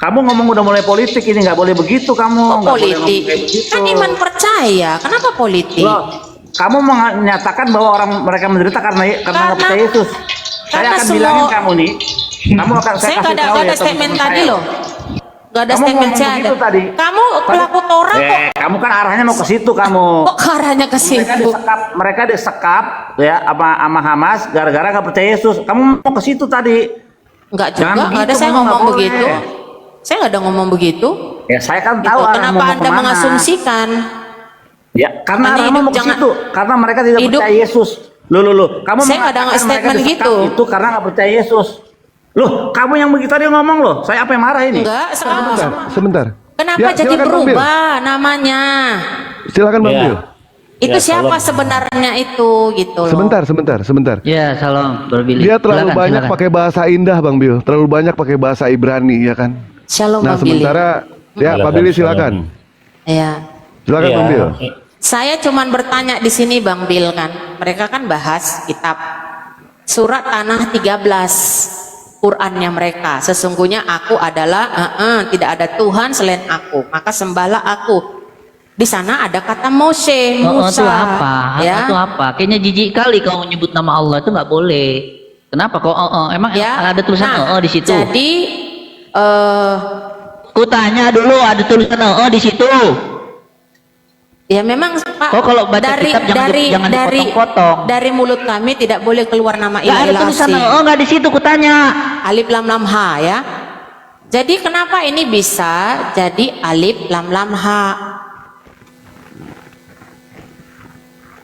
Kamu ngomong udah mulai politik ini, nggak boleh begitu kamu. Kok Nggak boleh ngomong politik? kayak begitu. Kan iman percaya. Kenapa politik? Loh, kamu menyatakan bahwa orang mereka menderita karena nggak percaya Yesus. Saya karena akan semua- bilangin kamu nih. Kamu akan Saya kasih nggak tahu ada ya statement teman-teman tadi saya. loh. Nggak ada Kamu statement ngomong saya begitu ada. tadi. Kamu pelaku Torah kok. Kamu kan arahnya mau ke situ kamu. Kok ke arahnya ke situ? Mereka disekap ya sama Hamas gara-gara nggak percaya Yesus. Kamu mau ke situ tadi. Enggak Jangan juga, nggak ada begitu, saya kamu ngomong nggak begitu. boleh. Saya nggak ada ngomong begitu. Ya saya kan Gitu. tahu arahmu Kenapa mau Anda kemana. mengasumsikan? Ya karena Makanya arahmu hidup mau ke jangan- situ. Karena mereka tidak hidup- percaya Yesus. Loh. Kamu Saya nggak ada mengatakan mereka statement disekap gitu. Itu karena nggak percaya Yesus. Loh, kamu yang begitu tadi ngomong loh. Saya apa yang marah ini? Enggak, Sebentar. Kenapa Ya, jadi silakan, Bang Bil. berubah namanya? Silakan Bang Ya. Bil. Itu Ya, siapa kalau- sebenarnya itu gitu loh. Sebentar. Ya, salam berbili. Dia terlalu Silakan, banyak silakan. pakai bahasa indah Bang Bil. Terlalu banyak pakai bahasa Ibrani ya kan. Shalom Nah Bang Billy. sementara ya Pak Billy silakan. Ya. Silakan Iya. Bang Bil. Saya cuman bertanya di sini Bang Bil kan. Mereka kan bahas kitab surat Tanah 13. Qurannya mereka. Sesungguhnya aku adalah tidak ada Tuhan selain aku. Maka sembahlah aku. Di sana ada kata Mose, Itu Musa. apa? Ya. Itu apa? Kayaknya jijik kali kau menyebut nama Allah, itu nggak boleh. Kenapa kok? Emang Ya. ada tulisan di situ? Jadi Ku tanya dulu, ada tulisan di situ. ya memang Pak, Kok kalau baca kitab jangan dipotong-potong. dari mulut kami tidak boleh keluar nama Nggak ada ilah-ilah tulisan asing. nggak di situ. Ku tanya. Alif lam lam ha ya. Jadi kenapa ini bisa jadi alif lam lam ha?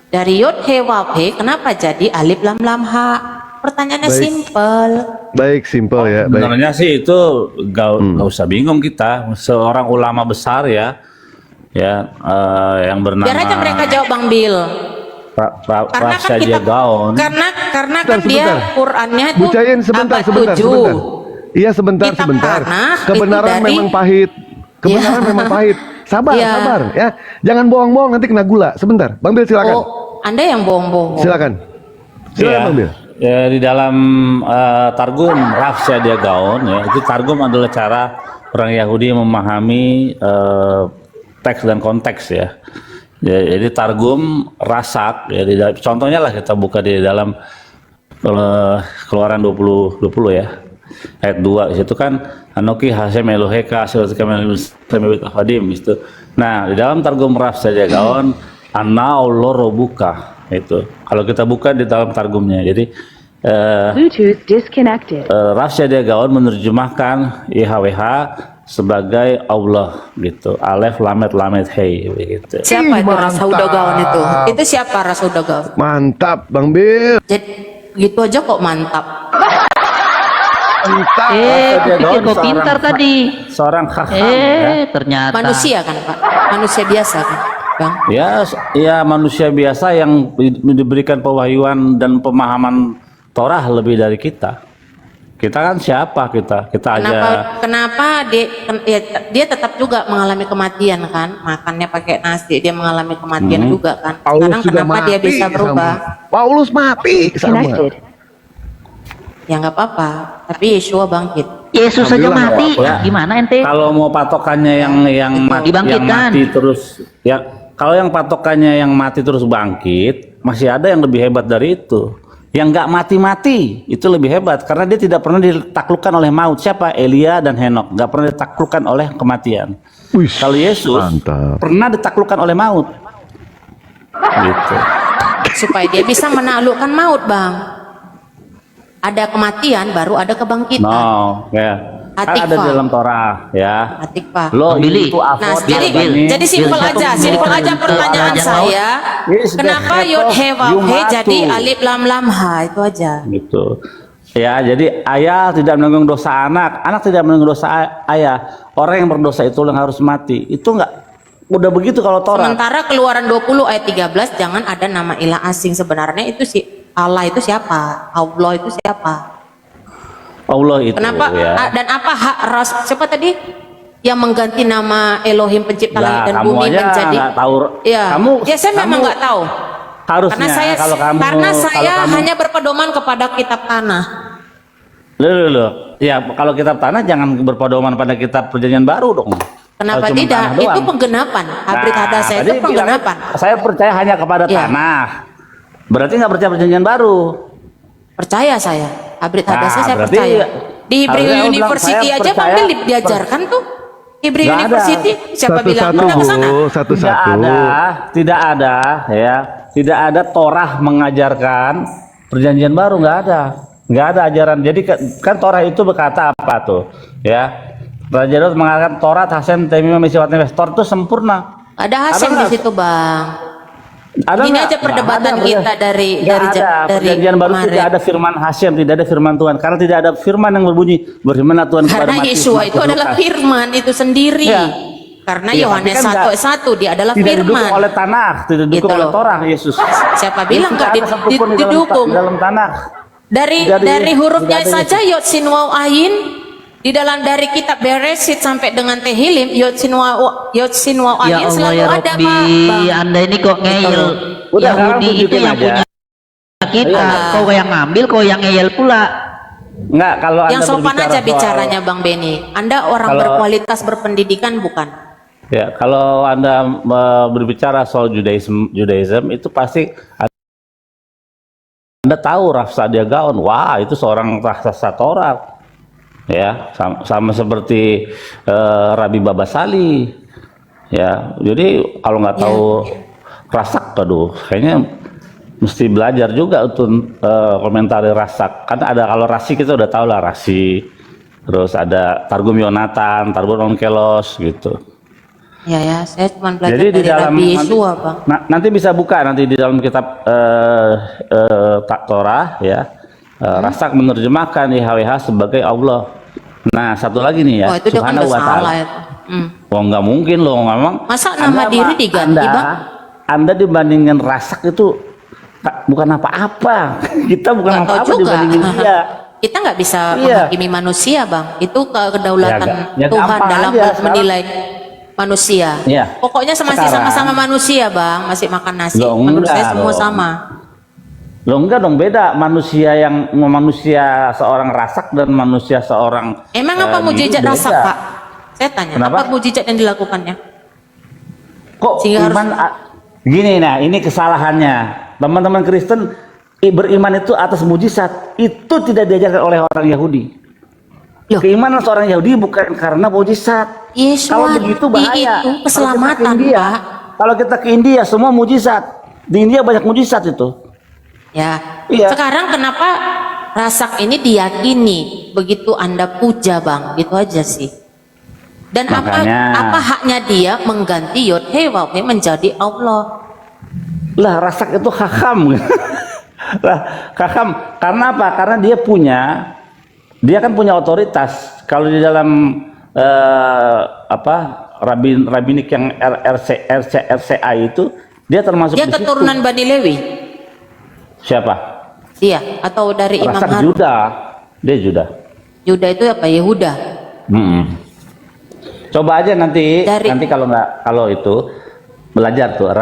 Dari yod he waw he kenapa jadi alif lam lam ha? Pertanyaannya Baik. simpel. Baik, simpel ya. Baik. Sebenarnya sih itu nggak usah bingung kita. Seorang ulama besar ya, yang bernama Biar aja mereka jawab Bang Bil. Karena kan Rasya kita Gaon. karena kan dia Sebentar. Qurannya itu Bucain sebentar. abad 7. Iya sebentar. Kitab Tanah itu Kebenaran dari- memang pahit. Kebenaran Iya. memang pahit. Sabar ya. Jangan bohong-bohong nanti kena gula. Sebentar. Bang Bil silakan. Oh, Anda yang bohong-bohong. Silakan Ya, Bang Bil. ya, di dalam Targum Rasya Gaon ya, itu Targum adalah cara orang Yahudi memahami teks dan konteks ya. Jadi Targum Rasak ya, contohnya lah kita buka di dalam Keluaran 20 ya. Ayat 2 itu kan Anoki Hasem Eloheka Afadim itu. Nah, di dalam Targum Rasya Gaon Ana Allah Robuka itu. Kalau kita buka di dalam targumnya, jadi Bluetooth disconnected. Rasya Gaon menerjemahkan YHWH sebagai Allah gitu. Alef Lamet Lamet Hei begitu. Siapa itu Ih, Ras mantap. Hudagawan itu? Itu siapa Ras Hudagawan? Mantap Bang Bil. Jadi gitu aja kok mantap. Mantap. Pikir kau pintar tadi. Seorang hakam ya. Ternyata. Manusia kan Pak? Manusia biasa kan Bang? Ya manusia biasa yang diberikan pewahyuan dan pemahaman Torah lebih dari kita. Kita kan siapa kita? Kita aja. Kenapa dia tetap juga mengalami kematian kan? Makannya pakai nasi, dia mengalami kematian juga kan? Sekarang sudah kenapa dia bisa berubah? Paulus mati sama. Connected. Ya nggak apa-apa, tapi Yeshua bangkit. Yesus saja Alhamdulillah, mati. Pak. Ya. Gimana ente? Kalau mau patokannya yang Dibangkitkan. mati terus ya, kalau yang patokannya yang mati terus bangkit, masih ada yang lebih hebat dari itu. Yang nggak mati-mati itu lebih hebat karena dia tidak pernah ditaklukkan oleh maut. Siapa? Elia dan Henok nggak pernah ditaklukkan oleh kematian. Wih, Kalau Yesus mantap. pernah ditaklukkan oleh maut. Gitu. Supaya dia bisa menaklukkan maut Bang. Ada kematian, baru ada kebangkitan. No, ya. Kan ada di dalam Torah, ya. Atik Pak. Lo Billy. itu Nah, afod jadi simpel aja, pertanyaan Raja saya. Yes, Kenapa the yod head he of waw he Yumatu. jadi alif lam lam ha itu aja. Gitu. Ya, jadi ayah tidak menanggung dosa anak, anak tidak menanggung dosa ayah. Orang yang berdosa itu yang harus mati. Itu enggak udah begitu kalau Torah. Sementara Keluaran 20 ayat 13 jangan ada nama ilah asing. Sebenarnya itu si Allah itu siapa? Allah itu siapa? Allah itu Kenapa ya. dan apa hak ras siapa tadi yang mengganti nama Elohim pencipta Nah, langit dan kamu bumi aja menjadi nggak tahu. ya saya memang kamu nggak tahu harusnya karena saya kalau kamu hanya berpedoman kepada kitab tanah. Loh. ya kalau kitab tanah jangan berpedoman pada kitab perjanjian baru dong. Kenapa Kalau cuma tidak? tanah Itu doang. penggenapan. Habrit hadasa tadi itu bilang, penggenapan. saya percaya hanya kepada Ya. tanah. Berarti nggak percaya perjanjian baru. Percaya saya. Habrit hadasa saya berarti percaya. Di Hebrew harusnya aku bilang, University saya aja percaya Bang Bil diajarkan tuh. Hebrew Nggak ada. University siapa bilang Satu-satu, pernah ke sana? Bu, satu-satu. Tidak ada ya, tidak ada Torah mengajarkan perjanjian baru, nggak ada ajaran. Jadi kan Torah itu berkata apa tuh, ya? Perjanjian baru mengatakan Torah Hasem Temimah Mesiwat Investor itu sempurna. Ada Hasem nggak? di situ Bang. Ada Ini nggak? aja perdebatan Nggak ada, kita dari nggak ada. Perjanjian baru kemarin. tidak ada firman Hasem, tidak ada firman Tuhan, karena tidak ada firman yang berbunyi berfirmanlah Tuhan kepada Karena Matius, Yesua itu Markus, adalah Lukas. firman itu sendiri. Ya. Karena Iya, Yohanes tapi kan 1 ayat 1 dia adalah Tidak firman. didukung oleh tanah, tidak didukung Gitu oleh loh. Torah Yesus. Siapa bilang Tidak nggak ada satupun di dalam- didukung? di dalam tanah. Dari hurufnya tidak ada saja Yod Sin Waw Ayin di dalam dari kitab Beresit sampai dengan Tehillim Yod Sin Waw Ya Ayin Allah selalu ya ada Rabbi, Bang. Anda ini kok ngeyel. Udah, sekarang Yahudi itu tunjukin yang aja. punya kita, Iya. kau yang ngambil, kau yang ngeyel pula. Enggak, kalau Yang Anda sopan berbicara aja soal- bicaranya Bang Beni. Anda orang Kalau- berkualitas berpendidikan bukan? Ya, kalau Anda berbicara soal Judaism itu pasti Anda tahu Rafsadia Gaon. Wah, itu seorang raksasa Torah. Ya, sama seperti Rabi Babasali. Ya, jadi kalau nggak tahu Rasak, aduh, kayaknya mesti belajar juga untuk komentari Rasak. Kan ada, kalau Rasi kita udah tahu lah Rasi. Terus ada Targum Yonatan, Targum Onkelos gitu. Ya, saya cuma belajar Jadi di dari dalam Rabi Yesua Bang. nanti bisa buka nanti di dalam kitab Torah ya. Rasak menerjemahkan YHWH sebagai Allah. Nah, satu lagi nih ya, Oh itu dia kan Subhanahu udah wa salah ta'ala. itu. Oh, nggak mungkin loh, memang. Masa nama diri diganti, Bang? Anda dibandingin Rasak itu bukan apa-apa. Kita bukan Nggak tahu apa-apa juga. dibandingin dia. Kita nggak bisa Iya. menghakimi manusia Bang. Itu kedaulatan Ya, Tuhan gampang dalam aja sekarang. menilai manusia. Iya. Pokoknya masih Sekarang- sama-sama manusia Bang, masih makan nasi. Loh, Menurut enggak saya semua dong. sama. Loh enggak dong, beda manusia seorang Rasak dan manusia seorang Emang apa Biru mujizat beda. Rasak Pak? Saya tanya, Kenapa? apa mujizat yang dilakukannya? Kok Sehingga iman gini, nah ini kesalahannya teman-teman Kristen, beriman itu atas mujizat itu tidak diajarkan oleh orang Yahudi. Loh. Keimanan seorang Yahudi bukan karena mujizat. Yesus Kalau begitu bahaya. itu keselamatan Kalau kita ke India, Pak. kalau kita ke India semua mujizat. Di India banyak mujizat itu. Ya. Iya. Sekarang kenapa Rasak ini diyakini begitu Anda puja Bang? Gitu aja sih. Dan Makanya- apa haknya dia mengganti Yod He Waw He menjadi Allah? Lah Rasak itu hakam. Lah hakam karena apa? Karena dia kan punya otoritas. Kalau di dalam rabbinik yang RCA itu dia termasuk Dia di situ. keturunan Bani Lewi. Siapa? Dia atau dari Imam Rasak Harun? Juda. Dia Juda. Yuda itu apa? Yehuda. Coba aja nanti Dari- kalau itu belajar tuh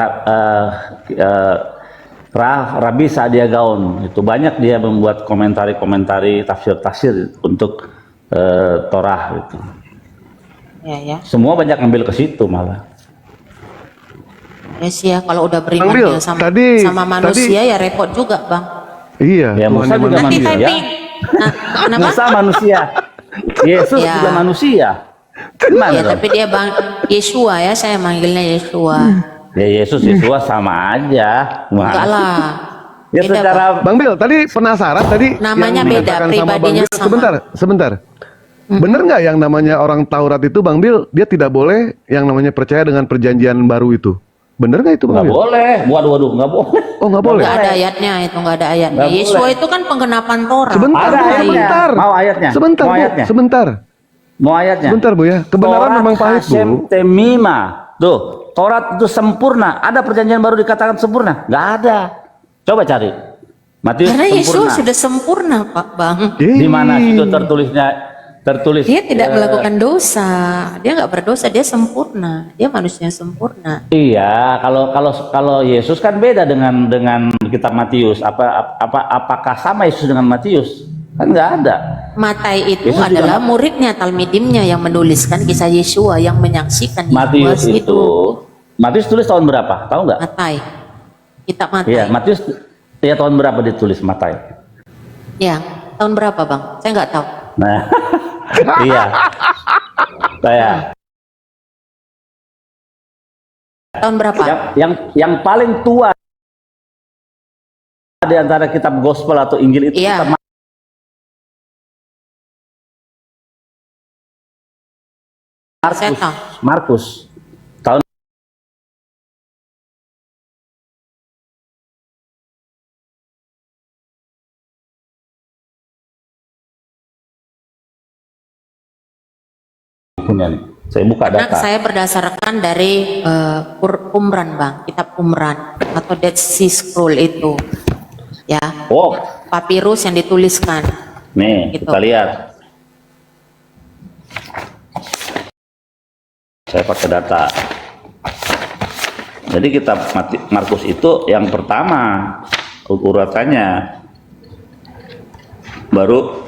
Rabi Saadia Gaon itu banyak dia membuat komentari tafsir untuk Torah itu. Ya. Semua banyak ngambil ke situ malah. Ya sih ya, kalau udah Bang beriman Bil, ya sama tadi- manusia ya repot juga Bang. Iya, Ya, Tuhan Musa yang juga Nanti manusia. typing. Nah, kenapa? Musa manusia. Yesus Ya. juga manusia. Gimana Ya dong? tapi dia Bang Yesua ya, saya manggilnya Yesua. Ya Yesus sama aja. Enggak lah. Ya Beda, secara Bang Bil, tadi penasaran tadi Namanya yang beda, dikatakan sama Bang pribadinya Bil. sama. Sebentar. Bener nggak yang namanya orang Taurat itu, Bang Bil, dia tidak boleh yang namanya percaya dengan perjanjian baru itu? Bener nggak itu, Bang nggak Bil? boleh. Waduh, nggak boleh. Oh, nggak boleh. Nggak ada ayatnya itu, nggak ada ayatnya. Nggak Yesua boleh. itu kan penggenapan Torah. Sebentar, Ada Bu, ayatnya. sebentar. Mau ayatnya? Sebentar, Mau Bu, ayatnya? sebentar. Mau ayatnya? Sebentar, Bu ya. Kebenaran Torat memang pahit, Hashem Bu. Temima. Tuh, Torat itu sempurna. Ada perjanjian baru dikatakan sempurna? Nggak ada. Coba cari. Matius Karena sempurna. Yesus sudah sempurna, Pak Bang. Di mana itu tertulis? Dia tidak melakukan dosa. Dia nggak berdosa, dia sempurna. Dia manusia yang sempurna. Iya, kalau Yesus kan beda dengan kitab Matius. Apakah sama Yesus dengan Matius? Kan nggak ada. Matai itu Yesus juga adalah muridnya, talmidimnya yang menuliskan kisah Yesua, yang menyaksikan Matius Yesus itu. Matius tulis tahun berapa? Tahu nggak? Matai, kitab Matai. Iya, Matius ya tahun berapa ditulis Matai? Ya, tahun berapa bang? Saya nggak tahu. Nah, iya. Saya Tahun berapa? yang paling tua di antara kitab gospel atau Injil itu Iya. kitab Saya tahu. Markus. Tahun punya nih. Saya buka Karena data. saya berdasarkan dari Qumran bang, kitab Qumran atau Dead Sea Scroll itu, ya, Oh, papirus yang dituliskan. nih Gitu. kita lihat. Saya pakai data. Jadi kitab Markus itu yang pertama urutannya. Baru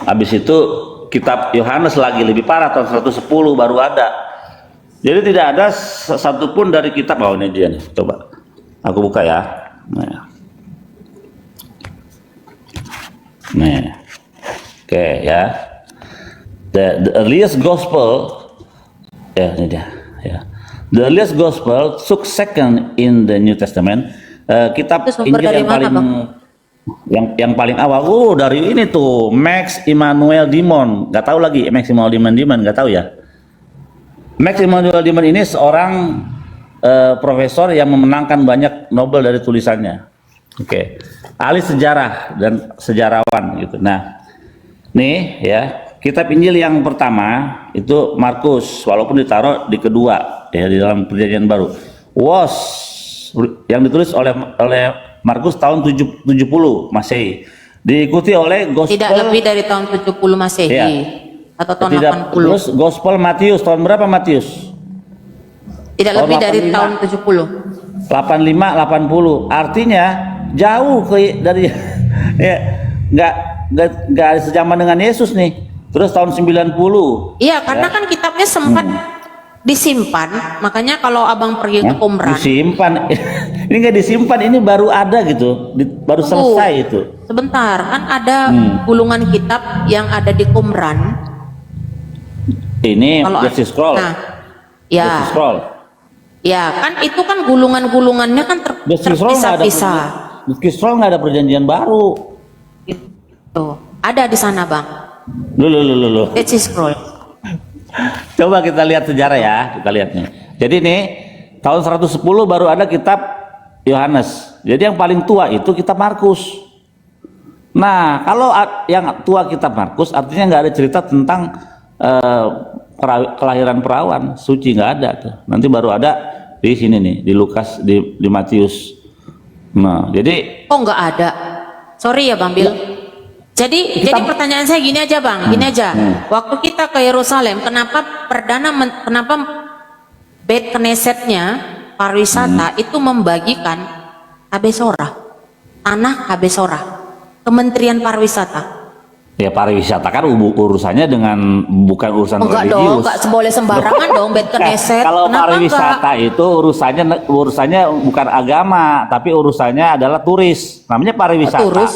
habis itu kitab Yohanes lagi lebih parah, tahun 110 baru ada. Jadi tidak ada satupun dari kitab. Oh ini dia nih, coba aku buka ya. Nih. Oke ya. The earliest gospel, ya ini dia. Ya. The earliest gospel took second in the New Testament. Kitab Itu sumber Injil dari yang mana, paling Bang? yang paling awal, dari ini tuh Max Immanuel Dimon, nggak tahu lagi Max Immanuel Dimon, nggak tahu ya. Max Immanuel Dimon ini seorang profesor yang memenangkan banyak Nobel dari tulisannya. Oke. Ahli sejarah dan sejarawan gitu. Nah, nih ya, kitab Injil yang pertama itu Markus, walaupun ditaruh di kedua ya di dalam Perjanjian Baru. Yang ditulis oleh Markus tahun 70 Masehi, diikuti oleh Gospel Tidak lebih dari tahun 70 Masehi Iya. atau tahun tidak, 80. terus Gospel Matius tahun berapa Matius? Tidak tahun lebih dari 85. tahun 70. 85 80. Artinya jauh dari ya nggak sejaman dengan Yesus nih. Terus tahun 90. Iya, karena kan kitabnya sempat disimpan, makanya kalau abang pergi ke Qumran, Disimpan. Ini nggak disimpan, ini baru ada gitu, baru Tunggu. selesai itu. sebentar, kan ada gulungan kitab yang ada di Qumran. Ini Kalau Dead Sea Scroll. Nah, Dead ya, Sea Scroll. ya kan itu kan gulungan-gulungannya kan Dead Sea Scroll nggak ada. terpisah-pisah. Dead Sea Scroll nggak ada perjanjian baru. Gitu. Ada di sana bang, Loh. Dead Sea Scroll. Coba kita lihat sejarah ya, kita lihat nih. Jadi nih tahun 110 baru ada kitab Yohanes. Jadi yang paling tua itu kitab Markus. Nah, kalau yang tua kitab Markus artinya nggak ada cerita tentang kelahiran perawan suci, nggak ada tuh. Nanti baru ada di sini nih, di Lukas, di Matius. Nah, jadi Oh nggak ada, sorry ya bang Bil. Jadi pertanyaan saya gini aja bang, gini aja. Waktu kita ke Yerusalem, kenapa kenapa Beit Knessetnya pariwisata itu membagikan Habesora, tanah Habesora, Kementerian Pariwisata? ya pariwisata kan urusannya dengan bukan urusan Enggak dong, religius. enggak boleh sembarangan dong Beit Knesset. Kalau Kenapa pariwisata itu urusannya bukan agama, tapi urusannya adalah turis. Namanya pariwisata. Turis?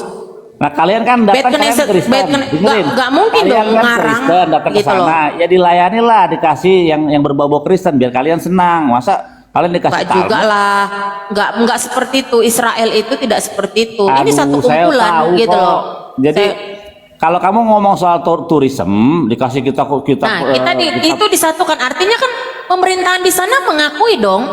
Nah, kalian kan Beit datang, kalian Knesset, Kristen. Beit Dengerin. nggak mungkin Kalian dong kan ngarang Kristen, datang ke gitu loh. sana. Ya dilayani lah, dikasih yang berbau-bau Kristen biar kalian senang. Masa kalian dikasih Enggak juga Talmud? lah, enggak seperti itu. Israel itu tidak seperti itu. Ini Aduh, satu saya kumpulan tahu gitu kok. loh. Jadi kalau kamu ngomong soal turisme, dikasih kita Nah, itu disatukan. Artinya kan pemerintahan di sana mengakui dong.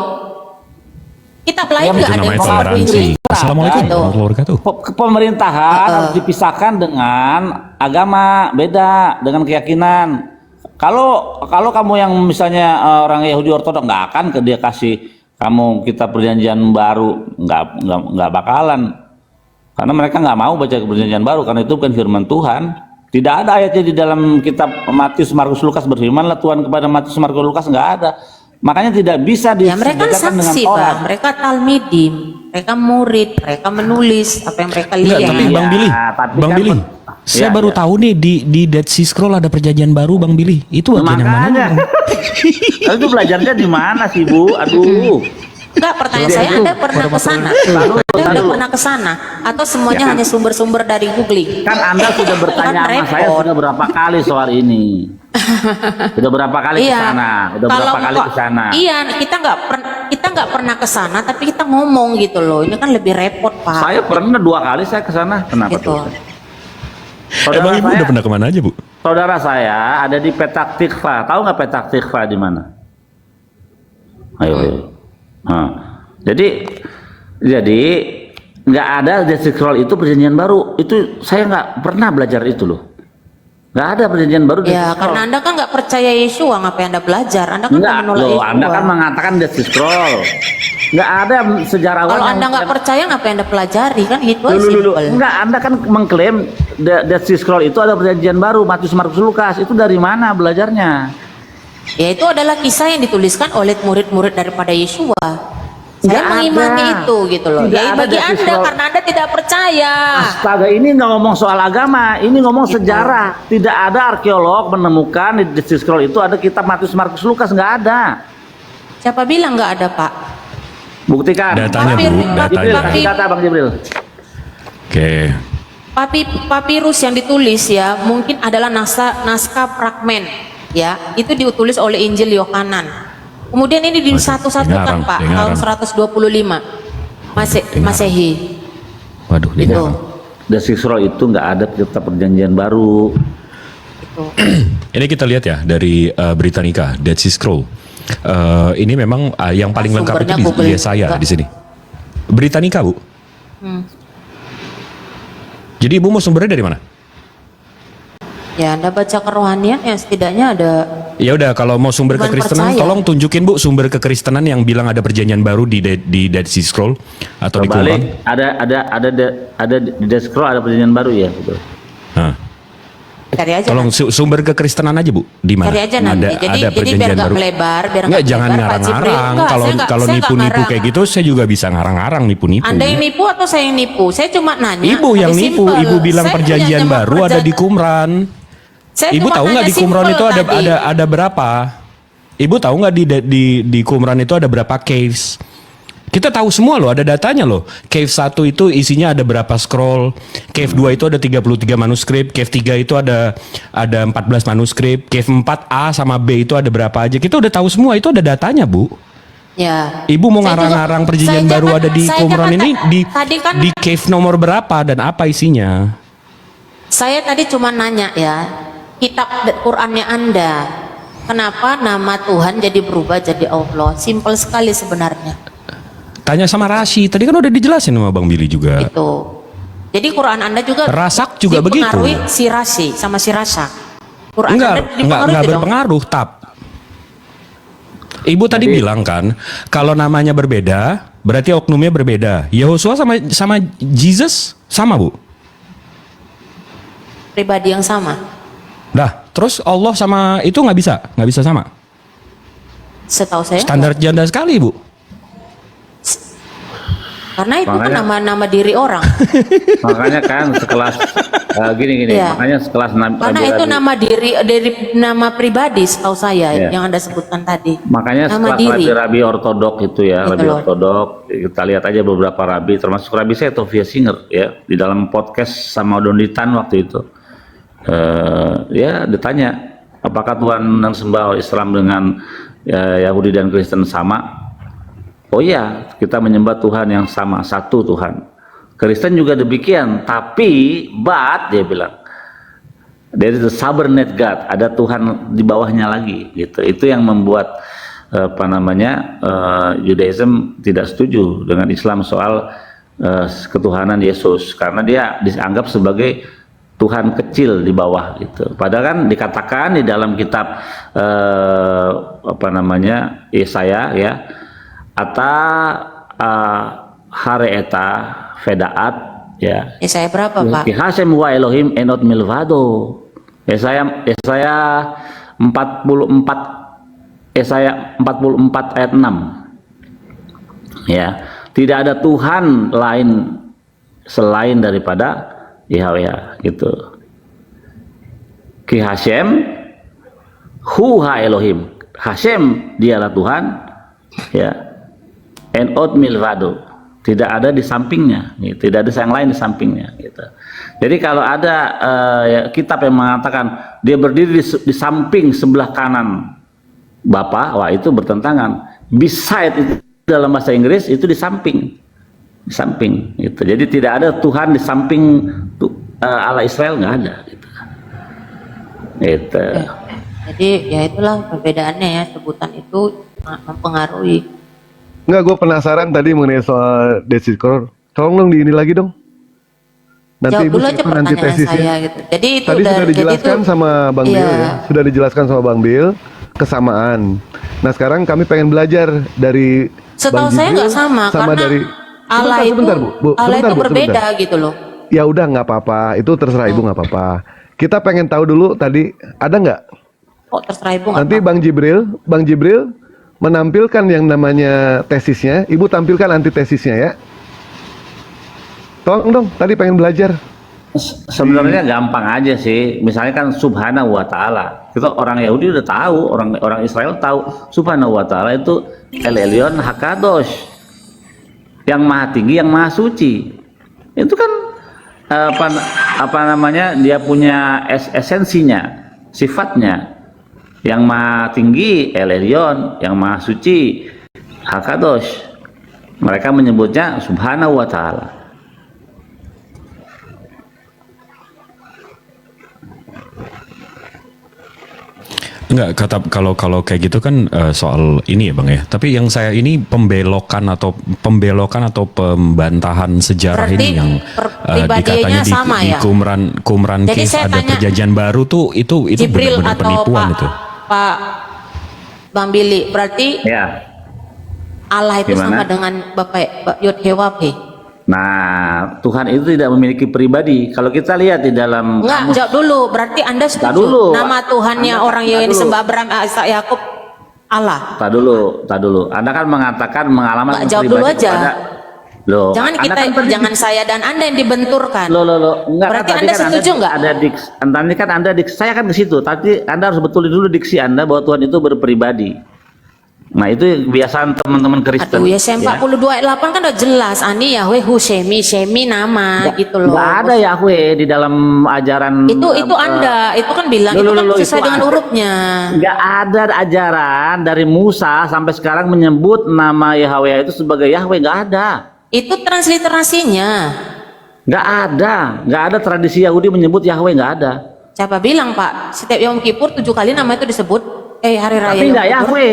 Kitab lain Ya, nggak itu ada yang namanya mengakui. toleransi. Assalamualaikum Gitu. warahmatullahi wabarakatuh. Pemerintahan harus dipisahkan dengan agama, beda dengan keyakinan. Kalau kamu yang misalnya orang Yahudi Ortodok, nggak akan dia kasih kamu kitab perjanjian baru, nggak bakalan, karena mereka nggak mau baca perjanjian baru karena itu bukan firman Tuhan. Tidak ada ayatnya di dalam kitab Matius, Markus, Lukas berfirmanlah Tuhan kepada Matius, Markus, Lukas, nggak ada. Makanya tidak bisa Ya mereka kan disejajarkan dengan saksi Taurat. bang, mereka talmidim, Mereka murid, mereka menulis apa yang mereka Enggak, lihat. tapi Iya, Bang Billy, tapi Bang kan Billy, men- saya Iya, baru iya. tahu nih di Dead Sea Scroll ada perjanjian baru, Bang Billy. Itu bagian yang mana? Makanya. Lalu itu belajarnya di mana sih, Bu? Aduh. Enggak, pertanyaan saya, Anda pernah ke sana? Taruh, Anda udah taruh. pernah ke sana? Atau semuanya Ya kan? hanya sumber-sumber dari googling? Kan Anda sudah bertanya Kan sama saya repot. sudah berapa kali soal ini. Sudah berapa kali ke sana? Udah Kalau berapa kali kok- ke sana? Iya, kita nggak pernah ke sana, tapi kita ngomong gitu loh. Ini kan lebih repot, Pak. Saya pernah 2 kali saya ke sana. Kenapa Gitu. tuh? Emang Ibu udah pernah kemana aja, Bu? Saudara saya ada di Petak Tikva. Tahu nggak Petak Tikva di mana? Ayo. Nah, jadi nggak ada Dead Sea Scroll itu perjanjian baru. Itu saya nggak pernah belajar itu loh. Nggak ada perjanjian baru. Dead Ya, Sea Scroll. karena Anda kan nggak percaya Yesua, ngapain Anda belajar? Anda kan Enggak menolak loh, Yesua. Anda kan mengatakan Dead Sea Scroll. Nggak ada sejarawan. Kalau yang- Anda nggak percaya, ngapain Anda pelajari? Kan gitu aja Dulu. simpel. Enggak, Anda kan mengklaim Dead Sea Scroll itu ada perjanjian baru, Matius, Markus, Lukas. Itu dari mana belajarnya? Ya, itu adalah kisah yang dituliskan oleh murid-murid daripada Yesua. Saya Nggak mengimani ada. itu gitu loh. Tidak Ya, ada bagi Dead Sea Anda Scroll. karena Anda tidak percaya. Astaga, ini nggak ngomong soal agama, ini ngomong Gitu. sejarah. Tidak ada arkeolog menemukan di Dead Sea Scroll itu ada kitab Matius, Markus, Lukas, nggak ada. Siapa bilang nggak ada, Pak? Buktikan. Datanya, Bu, Jibril, datanya. kasih data Bang Jibril. Oke. Papirus yang ditulis ya mungkin adalah naskah fragmen ya, itu ditulis oleh Injil Yohanan. Kemudian ini Waduh, disatu-satukan dia Pak ngarang. tahun 125 Masehi. Waduh, dia Itu. ngarang. Dead Sea Scroll itu nggak ada kitab perjanjian baru. Itu. Ini kita lihat ya dari Britannica, Dead Sea Scroll. Ini memang yang paling lengkap itu Sumbernya Google di Yesaya juga. di sini. Britannica, Bu. Hmm. Jadi Ibu mau sumbernya dari mana? Ya, Anda baca kerohanian ya setidaknya ada. Ya udah, kalau mau sumber Cuman kekristenan, percaya. tolong tunjukin Bu sumber kekristenan yang bilang ada perjanjian baru di Dead Sea Scroll atau di Quran. Kembali, ada di Dead Sea Scroll ada perjanjian baru ya. Betul. Nah, Cari aja. tolong sumber kekristenan aja Bu, di mana? Cari aja nanti. Jadi biar perjanjian nggak baru. melebar, biar Nggak, nggak jangan melebar, Pak Jibril. ngarang-ngarang. Enggak, Kalau saya nggak- kalau saya nggak nipu-nipu ngarang. kayak gitu, saya juga bisa ngarang-ngarang nipu-nipu. Anda yang nipu atau saya yang nipu? Saya cuma nanya. Ibu yang Lebih nipu, simpel. Ibu bilang Saya perjanjian cuma baru ada di Qumran. Saya Ibu cuma tahu nggak nanya di Qumran simpel itu tadi. ada berapa? Ibu tahu nggak di Qumran itu ada berapa caves? Kita tahu semua loh, ada datanya loh. Cave 1 itu isinya ada berapa scroll, cave 2 itu ada 33 manuskrip, cave 3 itu ada 14 manuskrip, cave 4 A sama B itu ada berapa aja. Kita udah tahu semua, itu ada datanya, Bu. Ya. Ibu mau Saya ngarang-ngarang juga- perjanjian saya baru kan- ada di saya Qumran kan ini tadi kan di cave nomor berapa dan apa isinya? saya tadi cuma nanya ya, kitab Qur'annya Anda. Kenapa nama Tuhan jadi berubah jadi Allah? Simpel sekali sebenarnya. Tanya sama Rashi, tadi kan udah dijelasin sama Bang Billy juga. Itu. Jadi Quran Anda juga Rasak juga dipengaruhi begitu. si Rashi sama si Rasak. Quran Anda Enggak dipengaruhi itu dong. berpengaruh, Tap. Ibu tadi bilang kan, kalau namanya berbeda, berarti oknumnya berbeda. Yehosua sama Jesus sama, Bu. Pribadi yang sama. Dah, terus Allah sama itu nggak bisa sama. Setahu saya. Standar janda sekali, Bu. Karena itu kan Makanya- nama-nama diri orang. Makanya kan sekelas gini, Iya. makanya sekelas Karena itu nama diri dari nama pribadi setahu saya Iya. yang Anda sebutkan tadi. Makanya nama sekelas diri. rabi ortodok itu ya, Gitu rabi loh. ortodok, kita lihat aja beberapa rabi, termasuk rabi saya Tovia Singer ya, di dalam podcast sama Donitan waktu itu, ya ditanya apakah Tuhan yang sembah Islam dengan Yahudi dan Kristen sama? Oh iya, kita menyembah Tuhan yang sama, satu Tuhan. Kristen juga demikian, tapi dia bilang there is a subordinate God, ada Tuhan di bawahnya lagi gitu. Itu yang membuat Judaism tidak setuju dengan Islam soal ketuhanan Yesus, karena dia dianggap sebagai Tuhan kecil di bawah gitu. Padahal kan dikatakan di dalam kitab Yesaya ya, ata hare eta vedaat ya. Saya berapa, Pak? Ki Hasem wa Elohim enot milvado. Yesaya 44 ayat 6. Ya. Tidak ada Tuhan lain selain daripada Yahweh gitu. Ki Hashem, Hu Ha Elohim. Hashem dialah Tuhan, ya. En od milvado. Tidak ada di sampingnya, gitu. Tidak ada yang lain di sampingnya, gitu. Jadi kalau ada kitab yang mengatakan dia berdiri di samping sebelah kanan Bapa, wah itu bertentangan. Beside itu dalam bahasa Inggris itu di samping, gitu. Jadi tidak ada Tuhan di samping Allah Israel, nggak ada, gitu. Gitu. Jadi ya itulah perbedaannya ya, sebutan itu sangat mempengaruhi. Enggak, gue penasaran tadi mengenai soal Desikor. Tolong dong di ini lagi dong. Nanti Jawab Ibu dulu aja simpan nanti pertanyaan tesisnya. saya gitu. Jadi itu Tadi sudah dijelaskan sama Bang Bill iya. ya. Sudah dijelaskan sama Bang Bill kesamaan. Nah sekarang kami pengen belajar dari Setahu Bang saya Jibril nggak sama, karena dari Allah sebentar, itu Bu. Allah Sebentar, itu Bu, berbeda sebentar. gitu loh. Ya udah nggak apa-apa, itu terserah Ibu nggak apa-apa. Kita pengen tahu dulu tadi ada nggak? Kok terserah ibu nggak Nanti apa-apa? Bang Jibril menampilkan yang namanya tesisnya. Ibu tampilkan antitesisnya ya. Tolong dong, tadi pengen belajar. Sebenarnya gampang aja sih. Misalnya kan Subhanahu wa Ta'ala. Kita orang Yahudi udah tahu, orang Israel tahu Subhanahu wa Ta'ala itu El Elyon Hakadosh, yang maha tinggi, yang maha suci. Itu kan apa namanya? Dia punya esensinya, sifatnya. Yang maha tinggi El Elyon, yang maha suci Hakadosh. Mereka menyebutnya Subhanahu wa Ta'ala. Enggak, kalau kayak gitu kan soal ini ya Bang ya. Tapi yang saya ini pembelokan atau pembantahan sejarah Berarti ini yang pribadinya dikatanya di, sama di ya? Qumran Jadi case saya ada tanya, perjanjian baru tuh itu Jibril benar-benar atau penipuan itu. Pak Bang Billy, berarti Ya. Allah itu Gimana? sama dengan Bapak Yud Hewaphe. Nah, Tuhan itu tidak memiliki pribadi. Kalau kita lihat di dalam Enggak, jawab dulu. Berarti Anda setuju dulu. nama Tuhannya Anda- orang yang tak disembah Abraham, Ishak, Yakub Allah. Tak dulu. Anda kan mengatakan pengalaman Mbak, jawab dulu pribadi aja. Loh, Jangan Anda kita, kan tadi- jangan saya dan Anda yang dibenturkan. Loh. Enggak, Berarti kan tadi Anda kan setuju nggak? Ada diksi. Tadi kan Anda diksi. Saya kan ke situ. Tadi Anda harus betulin dulu diksi Anda bahwa Tuhan itu berpribadi. Nah, itu kebiasaan teman-teman Kristen. Aduh, Yesaya 42 ayat 8 kan udah jelas. Ani Yahweh Hu Shemi nama gitu loh. Nggak ada Yahweh di dalam ajaran. Itu Anda, itu kan bilang itu kan sesuai dengan hurufnya. Nggak ada ajaran dari Musa sampai sekarang menyebut nama Yahweh itu sebagai Yahweh, nggak ada. Itu transliterasinya. Nggak ada tradisi Yahudi menyebut Yahweh, nggak ada. Siapa bilang Pak? Setiap Yom Kippur 7 kali nama itu disebut. Hari Raya Tapi Yom nggak Kippur. Yahweh,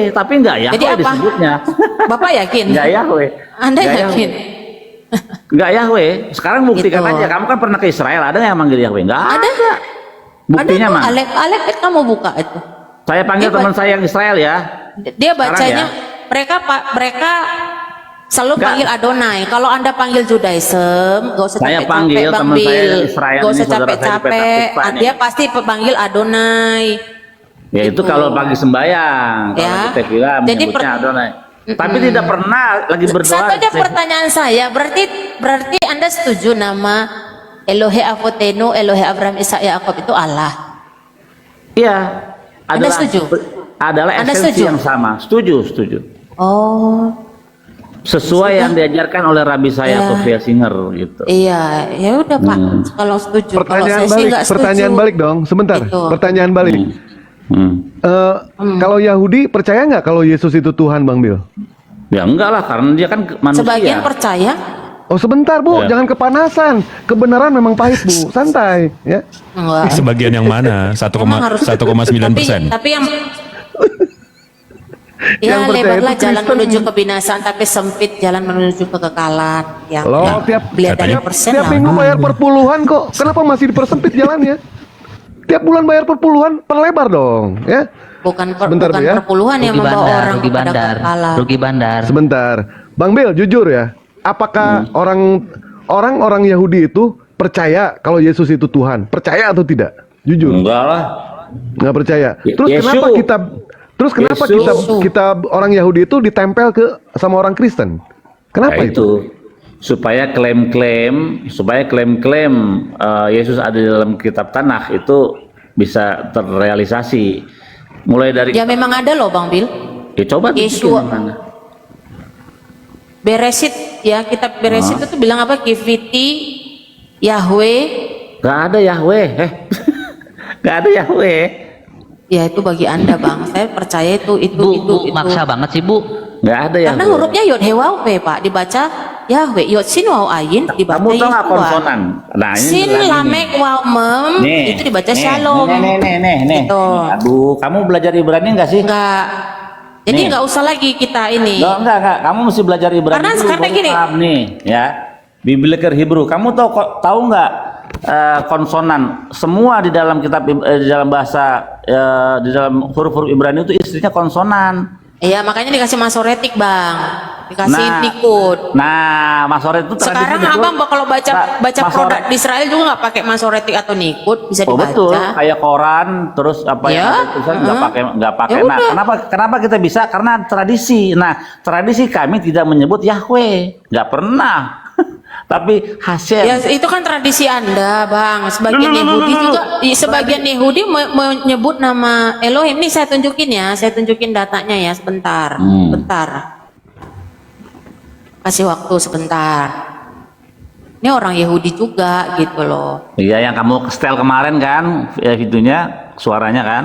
Jadi apa? disebutnya. Bapak yakin? Nggak Yahweh. Anda Nggak yakin? Nggak Yahweh. Sekarang buktikan Gitu. aja. Kamu kan pernah ke Israel, ada yang manggil Yahweh? Nggak ada. Buktinya Ada mana? tuh, Alek kamu buka itu. Saya panggil Dia teman saya yang Israel ya. Dia bacanya Sekarang mereka selalu Nggak. panggil Adonai. Kalau Anda panggil Judaism, gak usah Saya capek-capek panggil Bang teman saya Bill. yang Israel Gak ini, usah saudara saya di capek-capek. Petah Tikva Dia pasti panggil Adonai. Ya itu Gitu. kalau pagi sembahyang, kalau Ya. kita bilang Jadi menyebutnya Adonai. Tapi tidak pernah lagi berdoa. Satu aja pertanyaan saya, berarti Anda setuju nama Elohe Avotenu, Elohe Abraham, Ishak, Yakub itu Allah? Iya. Anda setuju? Adalah Anda esensi setuju? yang sama. Setuju. Oh, Sesuai yang diajarkan oleh Rabi saya Ya. Sofia Singer gitu. iya, ya udah Pak. Kalau setuju, kalau Pertanyaan saya sih balik, nggak setuju. pertanyaan balik dong. Sebentar, Gitu. pertanyaan balik. Kalau Yahudi percaya nggak kalau Yesus itu Tuhan, Bang Bill? Ya enggak lah, karena dia kan manusia. Sebagian percaya. Oh sebentar Bu, Ya. jangan kepanasan. Kebenaran memang pahit Bu, santai ya. Enggak. Sebagian yang mana? Memang harus- 1,9%. Tapi yang Yang ya percaya lebarlah itu jalan Kristen. menuju kebinasaan, tapi sempit jalan menuju kekekalan. Yang Loh, ya, tiap lihat dari tiap, persen tiap lah. minggu bayar per puluhan kok. Kenapa masih dipersempit jalannya? Tiap bulan bayar per puluhan, perlebar dong, ya. Bukan Sebentar, Bu, ya. perpuluhan yang membawa orang rugi kepada bandar, kekekalan. rugi bandar. Sebentar, Bang Bill, jujur ya. Apakah orang-orang Yahudi itu percaya kalau Yesus itu Tuhan? Percaya atau tidak? Jujur, Enggak lah. nggak percaya. Terus Yesus. kenapa kita Yesus. kita orang Yahudi itu ditempel ke sama orang Kristen? Kenapa Ya itu? supaya klaim-klaim Yesus ada di dalam kitab Tanakh itu bisa terrealisasi. Mulai dari Ya memang ada loh Bang Bil. ya coba tunjukin Yesus. di mana. Beresit ya, kitab Beresit itu bilang apa? Kiviti Yahweh. Gak ada Yahweh, gak ada Yahweh. Ya itu bagi Anda Bang. Saya percaya itu Bu, maksa banget sih Bu. Gak ada Yahweh. Karena hurufnya Yod He Waw Pe Pak, dibaca Yahweh. Yod Sin Waw Ayin dibaca Kamu tahu nggak Yeshua. konsonan? Nah, ini Sin lagi nih. Lamek Waw Mem itu dibaca Shalom. Nih. Gitu. Aduh, kamu belajar Ibrani nggak sih? Enggak. Jadi Nih. nggak usah lagi kita ini. Loh, enggak. Kamu mesti belajar Ibrani Karena dulu, sekarang baru gini. paham nih, ya. Biblical Hebrew. Kamu tahu nggak konsonan semua di dalam kitab di dalam bahasa di dalam huruf-huruf Ibrani itu istrinya konsonan. Iya, makanya dikasih masoretik, Bang. Dikasih Nikud. Nah, masoret itu tradisi Sekarang betul. Abang kalau baca Masoret. produk di Israel juga nggak pakai masoretik atau Nikud, bisa Oh dibaca. betul, kayak koran, terus apa Ya, yang ada tulisan nggak pakai. Ya Nah, udah. kenapa kita bisa? Karena tradisi. Nah, tradisi kami tidak menyebut Yahweh, nggak pernah. Tapi Hashem. Ya itu kan tradisi Anda, Bang. Sebagian Yahudi juga, sebagian Yahudi menyebut nama Elohim. Nih saya tunjukin ya, saya tunjukin datanya ya sebentar. Bentar. Kasih waktu sebentar. Ini orang Yahudi juga gitu loh. Iya, yang kamu setel kemarin kan, videonya, suaranya kan.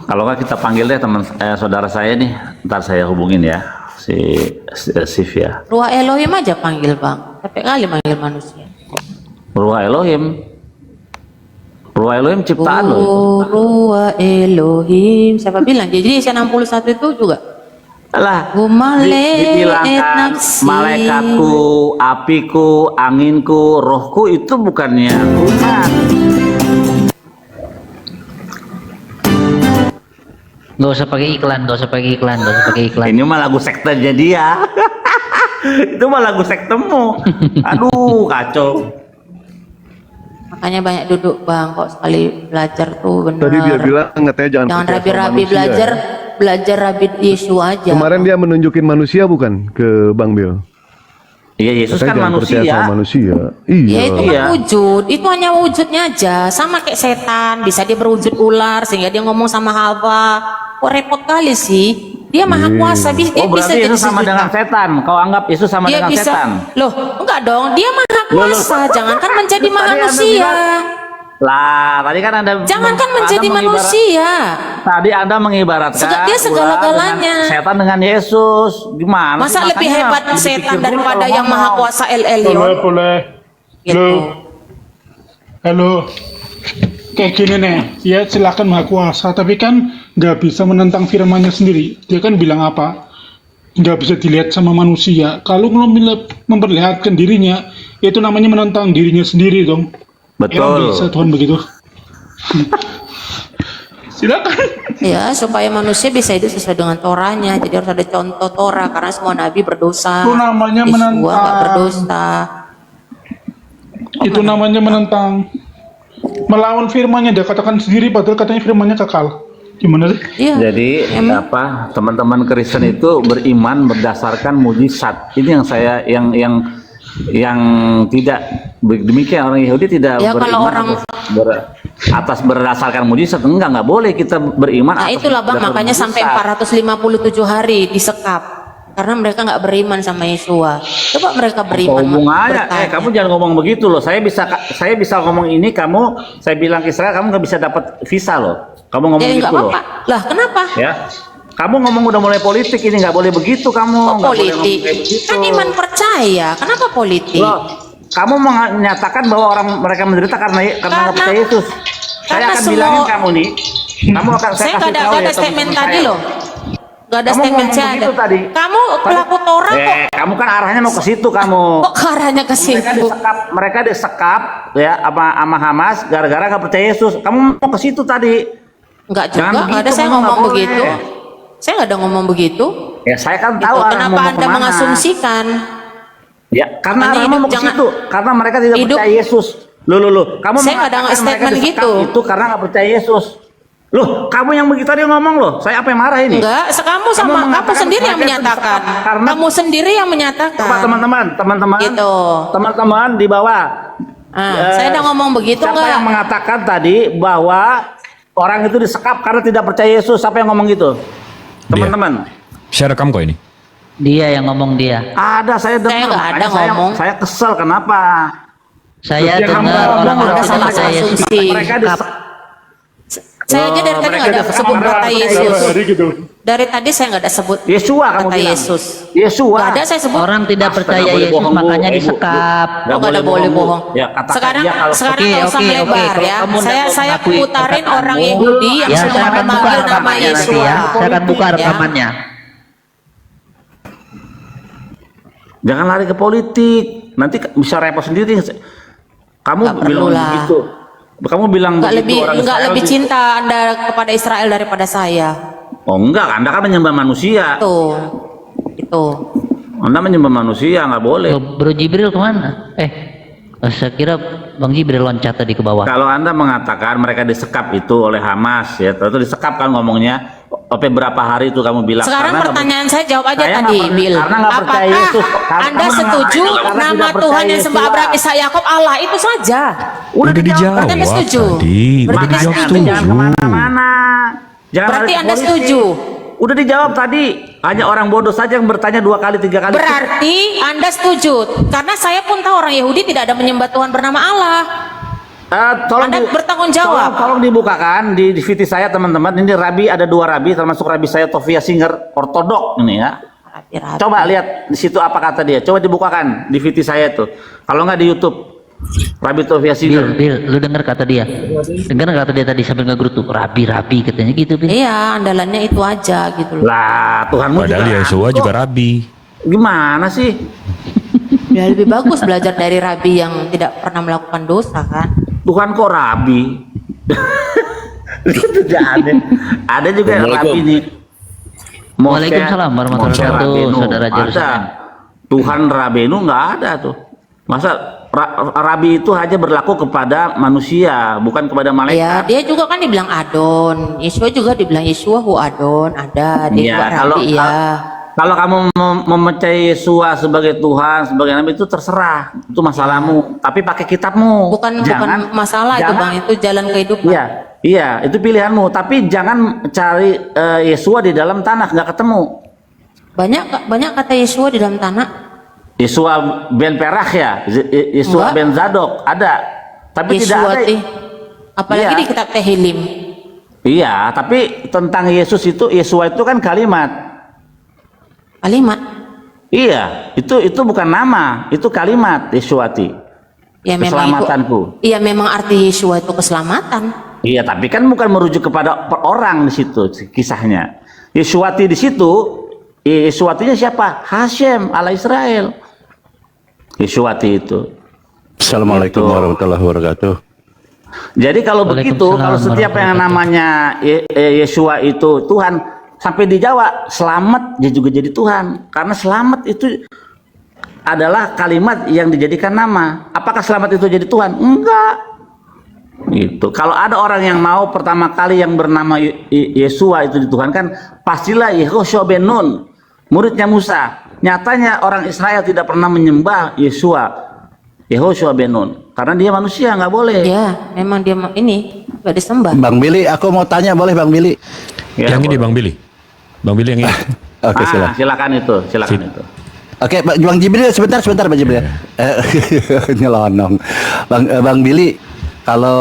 Kalau nggak kita panggil deh teman saudara saya nih, ntar saya hubungin ya si Sif ya. Ruah Elohim aja panggil, Bang. Capek kali manggil manusia. Ruah Elohim. Ruah Elohim ciptaan loh itu. Ruah Elohim. Siapa bilang? Jadi Yesaya 61 itu juga. Alah, Dibilangkan dibilangkan malaikatku, apiku, anginku, rohku itu bukannya Tuhan. Gak usah pakai iklan, gak usah pakai iklan, gak usah pakai iklan. Ini mah lagu sektenya dia. Itu mah lagu sektemu. Aduh, kacau. Makanya banyak duduk, Bang. Kok sekali belajar tuh bener. Tadi dia bilang katanya jangan Jangan percaya sama rabi-rabi manusia, belajar, ya. belajar rabi Yesus aja. Kemarin dia menunjukin manusia bukan ke Bang Bill? Iya, Yesus Katanya kan jangan percaya manusia. sama manusia. Ya Iya. itu kan wujud, itu hanya wujudnya aja, sama kayak setan, bisa dia berwujud ular sehingga dia ngomong sama Hawa. Kok repot kali sih? Dia maha kuasa, dia Oh, bisa berarti jadi Yesus sama sejuta. dengan setan. Kau anggap Yesus sama Dia dengan bisa, setan? loh enggak dong, dia maha kuasa, jangankan menjadi Tadi Anda manusia. Lah, tadi kan Anda Jangankan menjadi Anda manusia. Tadi Anda mengibaratkan Dia segala-galanya. ular dengan setan dengan Yesus. Gimana? Masa sih? lebih Makanya hebat dipikir setan dulu daripada kalau yang maha ngomong. kuasa El Elyon? Boleh. Gitu. Halo. Kayak gini nih, ya silakan maha kuasa, tapi kan nggak bisa menentang firman-Nya sendiri. Dia kan bilang apa? Nggak bisa dilihat sama manusia. Kalau memperlihatkan dirinya, itu namanya menentang dirinya sendiri dong. Emang Betul. bisa Tuhan begitu? Silakan. Ya, supaya manusia bisa hidup sesuai dengan Torahnya. Jadi harus ada contoh Torah karena semua nabi berdosa. Itu namanya Yeshua menentang. nggak berdosa. Itu namanya menentang. Melawan firman-Nya, dia katakan sendiri, padahal katanya firman-Nya kekal. Gimana sih? Iya. Jadi apa teman-teman Kristen itu beriman berdasarkan mujizat. Ini yang saya yang tidak demikian, orang Yahudi tidak Ya, kalau beriman orang- atas berdasarkan mujizat. Nggak boleh kita beriman Nah atas itulah Bang, berdasarkan makanya sampai mujizat. 457 hari disekap. Karena mereka nggak beriman sama Yeshua. Coba mereka beriman. Hubungannya, bertanya. kamu jangan ngomong begitu loh. Saya bisa ngomong ini, saya bilang ke Israel, kamu nggak bisa dapat visa loh. Kamu ngomong Ya gitu nggak loh. apa-apa. Lah kenapa? Ya, kamu ngomong udah mulai politik ini, nggak boleh begitu kamu. Kok Nggak boleh ngomong politik? kayak begitu. Kan iman percaya. Kenapa politik? Loh, kamu menyatakan bahwa mereka menderita karena nggak percaya Yesus. Saya karena akan semua- bilangin kamu nih. Kamu akan Saya kasih nggak tahu ada ya, statement teman-teman tadi saya. loh. Nggak ada Kamu statement ngomong saya begitu ada. tadi. Kamu pelaku Torah kok. Kamu kan arahnya mau ke situ kamu. Kok ke arahnya ke situ? Mereka disekap ya sama Hamas gara-gara nggak percaya Yesus. Kamu mau ke situ tadi. Enggak Jangan juga, nggak ada begitu, saya kamu nggak ngomong boleh. begitu. Saya nggak ada ngomong begitu. Ya saya kan Gitu. tahu arahmu Kenapa mau Anda kemana. mengasumsikan? Ya karena Makanya arahmu hidup mau ke jangan- situ. Karena mereka tidak hidup- percaya Yesus. Loh. Kamu Saya nggak ada mengatakan mereka statement disekap gitu. itu karena nggak percaya Yesus. Loh, kamu yang begitu tadi ngomong loh. Saya apa yang marah ini? Enggak, kamu sama kamu mengatakan sendiri yang mereka itu menyatakan. disekap karena- Kamu sendiri yang menyatakan. Coba teman-teman Gitu. teman-teman di bawah. Saya udah ngomong begitu Siapa enggak? yang mengatakan tadi bahwa orang itu disekap karena tidak percaya Yesus? Siapa yang ngomong gitu? Teman-teman. Saya rekam kok ini. Dia yang ngomong dia. Ada, saya dengar. Saya nggak ada Makanya ngomong. Saya kesel kenapa? Saya Terus dia dengar ngomong, orang Anda tidak salah percaya Yesus. asumsi. Mereka disekap. Saya aja dari tadi nggak ada sebut kata Yesus. Hari gitu. Dari tadi saya nggak ada sebut Yesua kamu kata bilang. Yesus. Yesua. Nggak ada saya sebut. Orang tidak percaya Nggak boleh Yesus bohong, Bu. makanya Bu. disekap. Nggak ada boleh bohong. Ya, katakan Sekarang dia kalau- sekarang Oke, nggak usah oke, melebar oke. ya. Kalau kamu Saya nggak saya mengakui putarin perkataanmu, orang Yahudi yang ya, sudah saya akan buka memanggil nama rekamannya nanti Yesus. ya. Saya akan buka Ya. rekamannya. Jangan lari ke politik. Nanti bisa repot sendiri. Kamu Nggak bilang perlulah. begitu. Kamu bilang Nggak begitu, lebih orang nggak Israel lebih cinta Anda kepada Israel daripada saya. Oh enggak, Anda kan menyembah manusia. Tuh, itu. Anda menyembah manusia, nggak boleh. Loh, Bro Jibril kemana? Saya kira Bang Jibril loncat tadi ke bawah. Kalau Anda mengatakan mereka disekap itu oleh Hamas, ya, itu disekap kan ngomongnya. Berapa hari itu kamu bilang? Sekarang Karena pertanyaan saya jawab aja Saya tadi, nggak Bill. karena nggak percaya Apakah Yesus. Karena Anda kamu setuju mengatakan karena nama tidak Tuhan percaya yang sembah Yesus. Abraham, Ishak, Yakub Allah itu saja? Udah dijawab Berarti Anda setuju. tadi. Udah Berarti Anda dijawab setuju. setuju. Jangan kemana-mana. Jangan Berarti lari ke Anda politik. setuju. Udah dijawab tadi. Hanya orang bodoh saja yang bertanya 2 kali 3 kali. Berarti Anda setuju. Karena saya pun tahu orang Yahudi tidak ada menyembah Tuhan bernama Allah. Tolong Anda bertanggung jawab. Tolong dibukakan di VT saya teman-teman. Ini rabi, ada 2 rabi termasuk rabi saya Tofia Singer ortodok ini ya. Rapi-rapi. Coba lihat di situ apa kata dia. Coba dibukakan di VT saya itu. Kalau nggak di YouTube. Rabi Tofia Singer. Bil, lu dengar kata dia? Dengar kata dia tadi sambil ngegerutu, rabi-rabi katanya gitu, Bil. Iya, andalannya itu aja gitu loh. Lah, Tuhanmu Padahal Yesua juga rabi. Gimana sih? Ya lebih bagus belajar dari rabi yang tidak pernah melakukan dosa kan. Tuhan kok rabi? Itu ada. Ada juga yang rabi nih. Waalaikumsalam warahmatullahi wabarakatuh, Rabenu. saudara Ada. Jerusalem. Tuhan Rabenu nggak ada tuh. Masa rabi itu hanya berlaku kepada manusia, bukan kepada Iya, malaikat. dia juga kan dibilang Adon. Yesua juga dibilang Yesua hu Adon. Ada dia Iya, juga rabi ya. Kalau kamu mempercayai Yesua sebagai Tuhan, sebagai Nabi itu terserah, itu masalahmu. Tapi pakai kitabmu. Bukan masalah itu Bang, itu jalan kehidupan. Iya, itu pilihanmu. Tapi jangan cari Yesua di dalam tanah, nggak ketemu. Banyak kata Yesua di dalam tanah. Yesua ben Perah ya, Yesua Enggak. ben Zadok ada, tapi tidak Yesua ada. teh. Apalagi Iya. di kitab Tehillim. Iya, tapi tentang Yesus itu Yesua itu kan kalimat. Kalimat. Iya, itu bukan nama, itu kalimat Yesuati. Ya memang Keselamatanku. itu. Iya memang arti Yesua itu keselamatan. Iya, tapi kan bukan merujuk kepada orang di situ kisahnya. Yesuati di situ, Yesuatinya siapa? Hashem, Allah Israel. Yesuati itu. Assalamualaikum Gitu. warahmatullahi wabarakatuh. Jadi kalau begitu, Waalaikumsalam kalau setiap yang namanya Yesua itu Tuhan, sampai di Jawa selamat dia juga jadi Tuhan, karena selamat itu adalah kalimat yang dijadikan nama. Apakah selamat itu jadi Tuhan? Enggak. Gitu. Kalau ada orang yang mau pertama kali yang bernama Yesua itu dituhankan, pastilah Yehoshua ben Nun, muridnya Musa. Nyatanya orang Israel tidak pernah menyembah Yehoshua ben Nun, karena dia manusia, nggak boleh. Ya memang dia ini nggak disembah. Bang Billy, aku mau tanya boleh Bang Billy? Ya, Yang ini boleh. Bang Billy. Bang Billy yang ini. Oke, silakan. Silakan itu. Oke, Bang Jibril sebentar Bang Jibril. Nyelonong. Bang Billy, kalau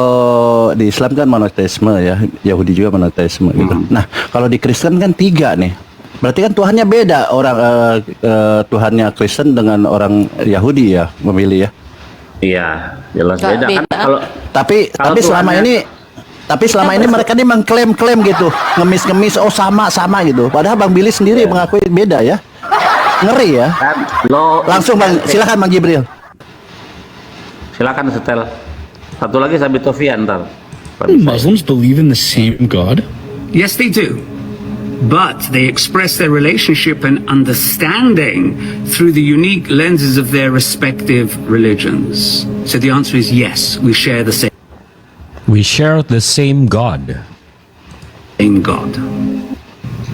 di Islam kan monoteisme ya, Yahudi juga monoteisme gitu. Nah, kalau di Kristen kan 3 nih. Berarti kan Tuhannya beda orang Tuhannya Kristen dengan orang Yahudi ya, memilih ya. Iya, jelas Nggak beda kan. beda. Kalau Tapi selama Tuhannya- ini mereka ini mengklaim gitu, ngemis oh sama gitu. Padahal Bang Billy sendiri mengakui beda ya. Ngeri ya. kan, lo Langsung Bang, silakan Bang Jibril. silakan setel. Satu lagi Sabit Tofian ntar. Muslims believe in the same God? Yes, they do. But they express their relationship and understanding through the unique lenses of their respective religions. So the answer is yes, we share the same. We share the same God. in God.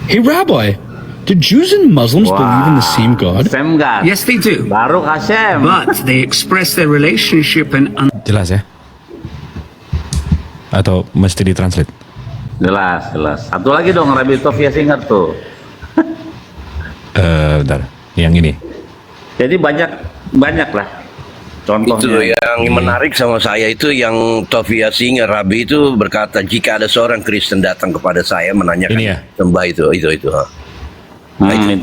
Hey, Rabbi, do Jews and Muslims believe in the same God? Same God. Yes, they do. Baru Hashem. But they express their relationship and Jelas ya? Atau mesti ditranslate? Jelas, jelas. Satu lagi dong, Rabbi Tovia Singer tuh. Bentar, yang ini. Jadi banyak lah contohnya. Itu yang menarik sama saya itu yang Tovia Singer Rabi itu berkata, jika ada seorang Kristen datang kepada saya menanyakan Ini ya? sembah itu. Itu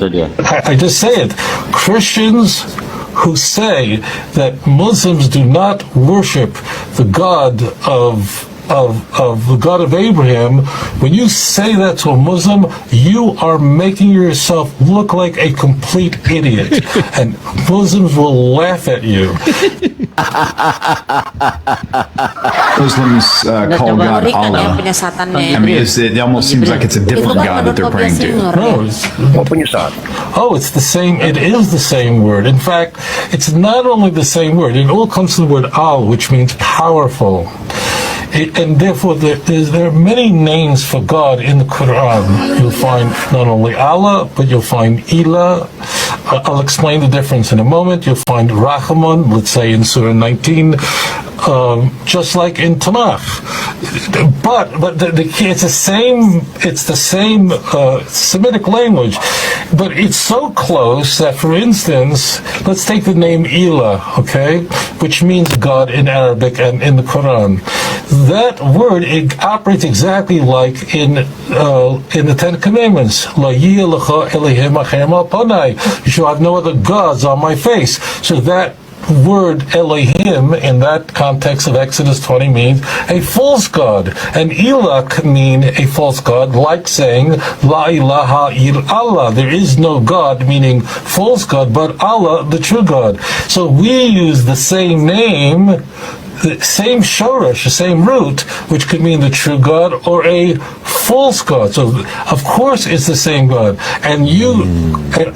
dia. I just say it. Christians who say that Muslims do not worship the God of the God of Abraham, when you say that to a Muslim, you are making yourself look like a complete idiot, and Muslims will laugh at you. Muslims call God Allah. I mean, it almost seems like it's a different God that they're praying to. No, it's the same. It is the same word. In fact, it's not only the same word. It all comes from the word al, which means powerful. And therefore, there are many names for God in the Quran. You'll find not only Allah, but you'll find Ilah. I'll explain the difference in a moment. You'll find Rahman, let's say in Surah 19, just like in Tanakh. But it's the same Semitic language, but it's so close that, for instance, let's take the name Ilah, okay, which means God in Arabic and in the Quran. That word, it operates exactly like in the Ten Commandments. You shall have no other gods on my face. So that word Elohim in that context of Exodus 20 means a false god, and Ilah can mean a false god, like saying La ilaha illallah, there is no God, meaning false god, but Allah, the true God. So we use the same name, the same shoresh, the same root, which could mean the true God or a false God. So, of course, it's the same God. And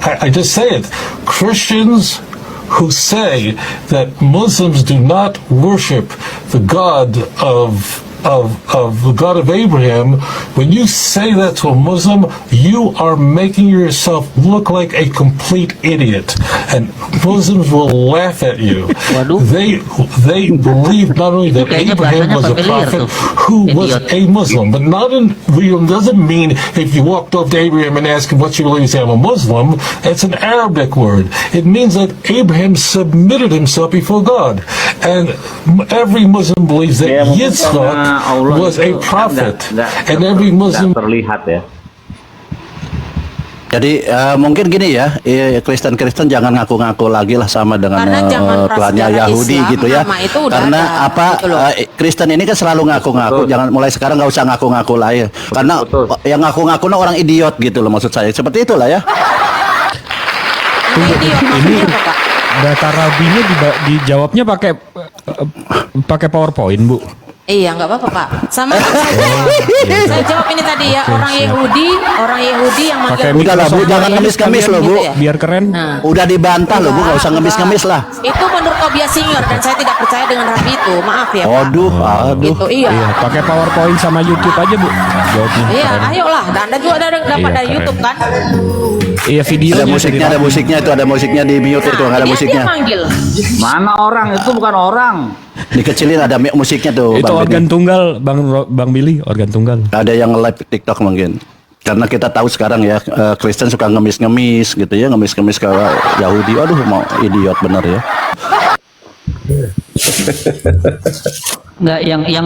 I just say it, Christians who say that Muslims do not worship the God of the God of Abraham, when you say that to a Muslim, you are making yourself look like a complete idiot, and Muslims will laugh at you. They believe not only that Abraham was a prophet who was a Muslim, but not in doesn't mean if you walked up to Abraham and asked him what you believe, say I'm a Muslim. It's an Arabic word. It means that Abraham submitted himself before God, and every Muslim believes that Yitzchak was a prophet, and every Muslim. Terlihat ya. Jadi mungkin gini ya, Kristen-Kristen jangan ngaku-ngaku lagi lah sama dengan klannya Yahudi Islam, gitu ya. Karena Kristen ini kan selalu ngaku-ngaku, jangan mulai sekarang nggak usah ngaku-ngaku lah ya. Karena yang ngaku-ngaku orang idiot gitu loh maksud saya. Seperti itulah ya. Ini data rabinya dijawabnya pakai PowerPoint, Bu. Iya, nggak apa-apa, Pak. Sama saya jawab ini tadi ya, orang Yahudi yang manggil. Udah lah, Bu, jangan ngemis-ngemis loh, Bu. Gitu ya? Biar keren. Udah dibantah loh, Bu, nggak usah ngemis-ngemis lah. Itu menurut Tovia Singer, dan saya tidak percaya dengan Rabi itu. Maaf ya, Pak. Aduh. Gitu, iya. Pakai PowerPoint sama YouTube aja, Bu. Jawabnya. Iya, ayolah. Anda juga dapat dari YouTube kan? Iya, videonya. Ada musiknya itu, ada musiknya di mute itu, nggak ada musiknya. Dia manggil. Mana orang itu bukan orang. Dikecilin ada musiknya tuh. Itu Bang organ tunggal, Bang Billy, organ tunggal. Ada yang live TikTok mungkin. Karena kita tahu sekarang ya Kristen suka ngemis-ngemis gitu ya, ngemis-ngemis ke Yahudi. Aduh, mau idiot bener ya. Nggak,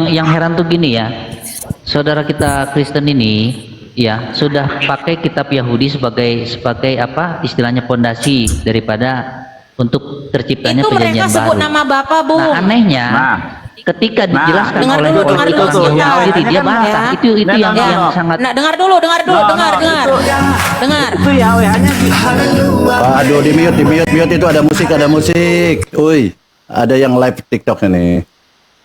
yang heran tuh gini ya, saudara kita Kristen ini ya sudah pakai kitab Yahudi sebagai apa istilahnya pondasi daripada untuk terciptanya itu perjanjian mereka sebut baru. nama Bapak, Bu. Nah, anehnya ketika dijelaskan oleh Yahudi dia bantah. Itu yang sangat. Nah, dengar dulu. Dengar. Itu Yahwehnya. Aduh, di mute itu ada musik. Uy, ada yang live TikTok ini.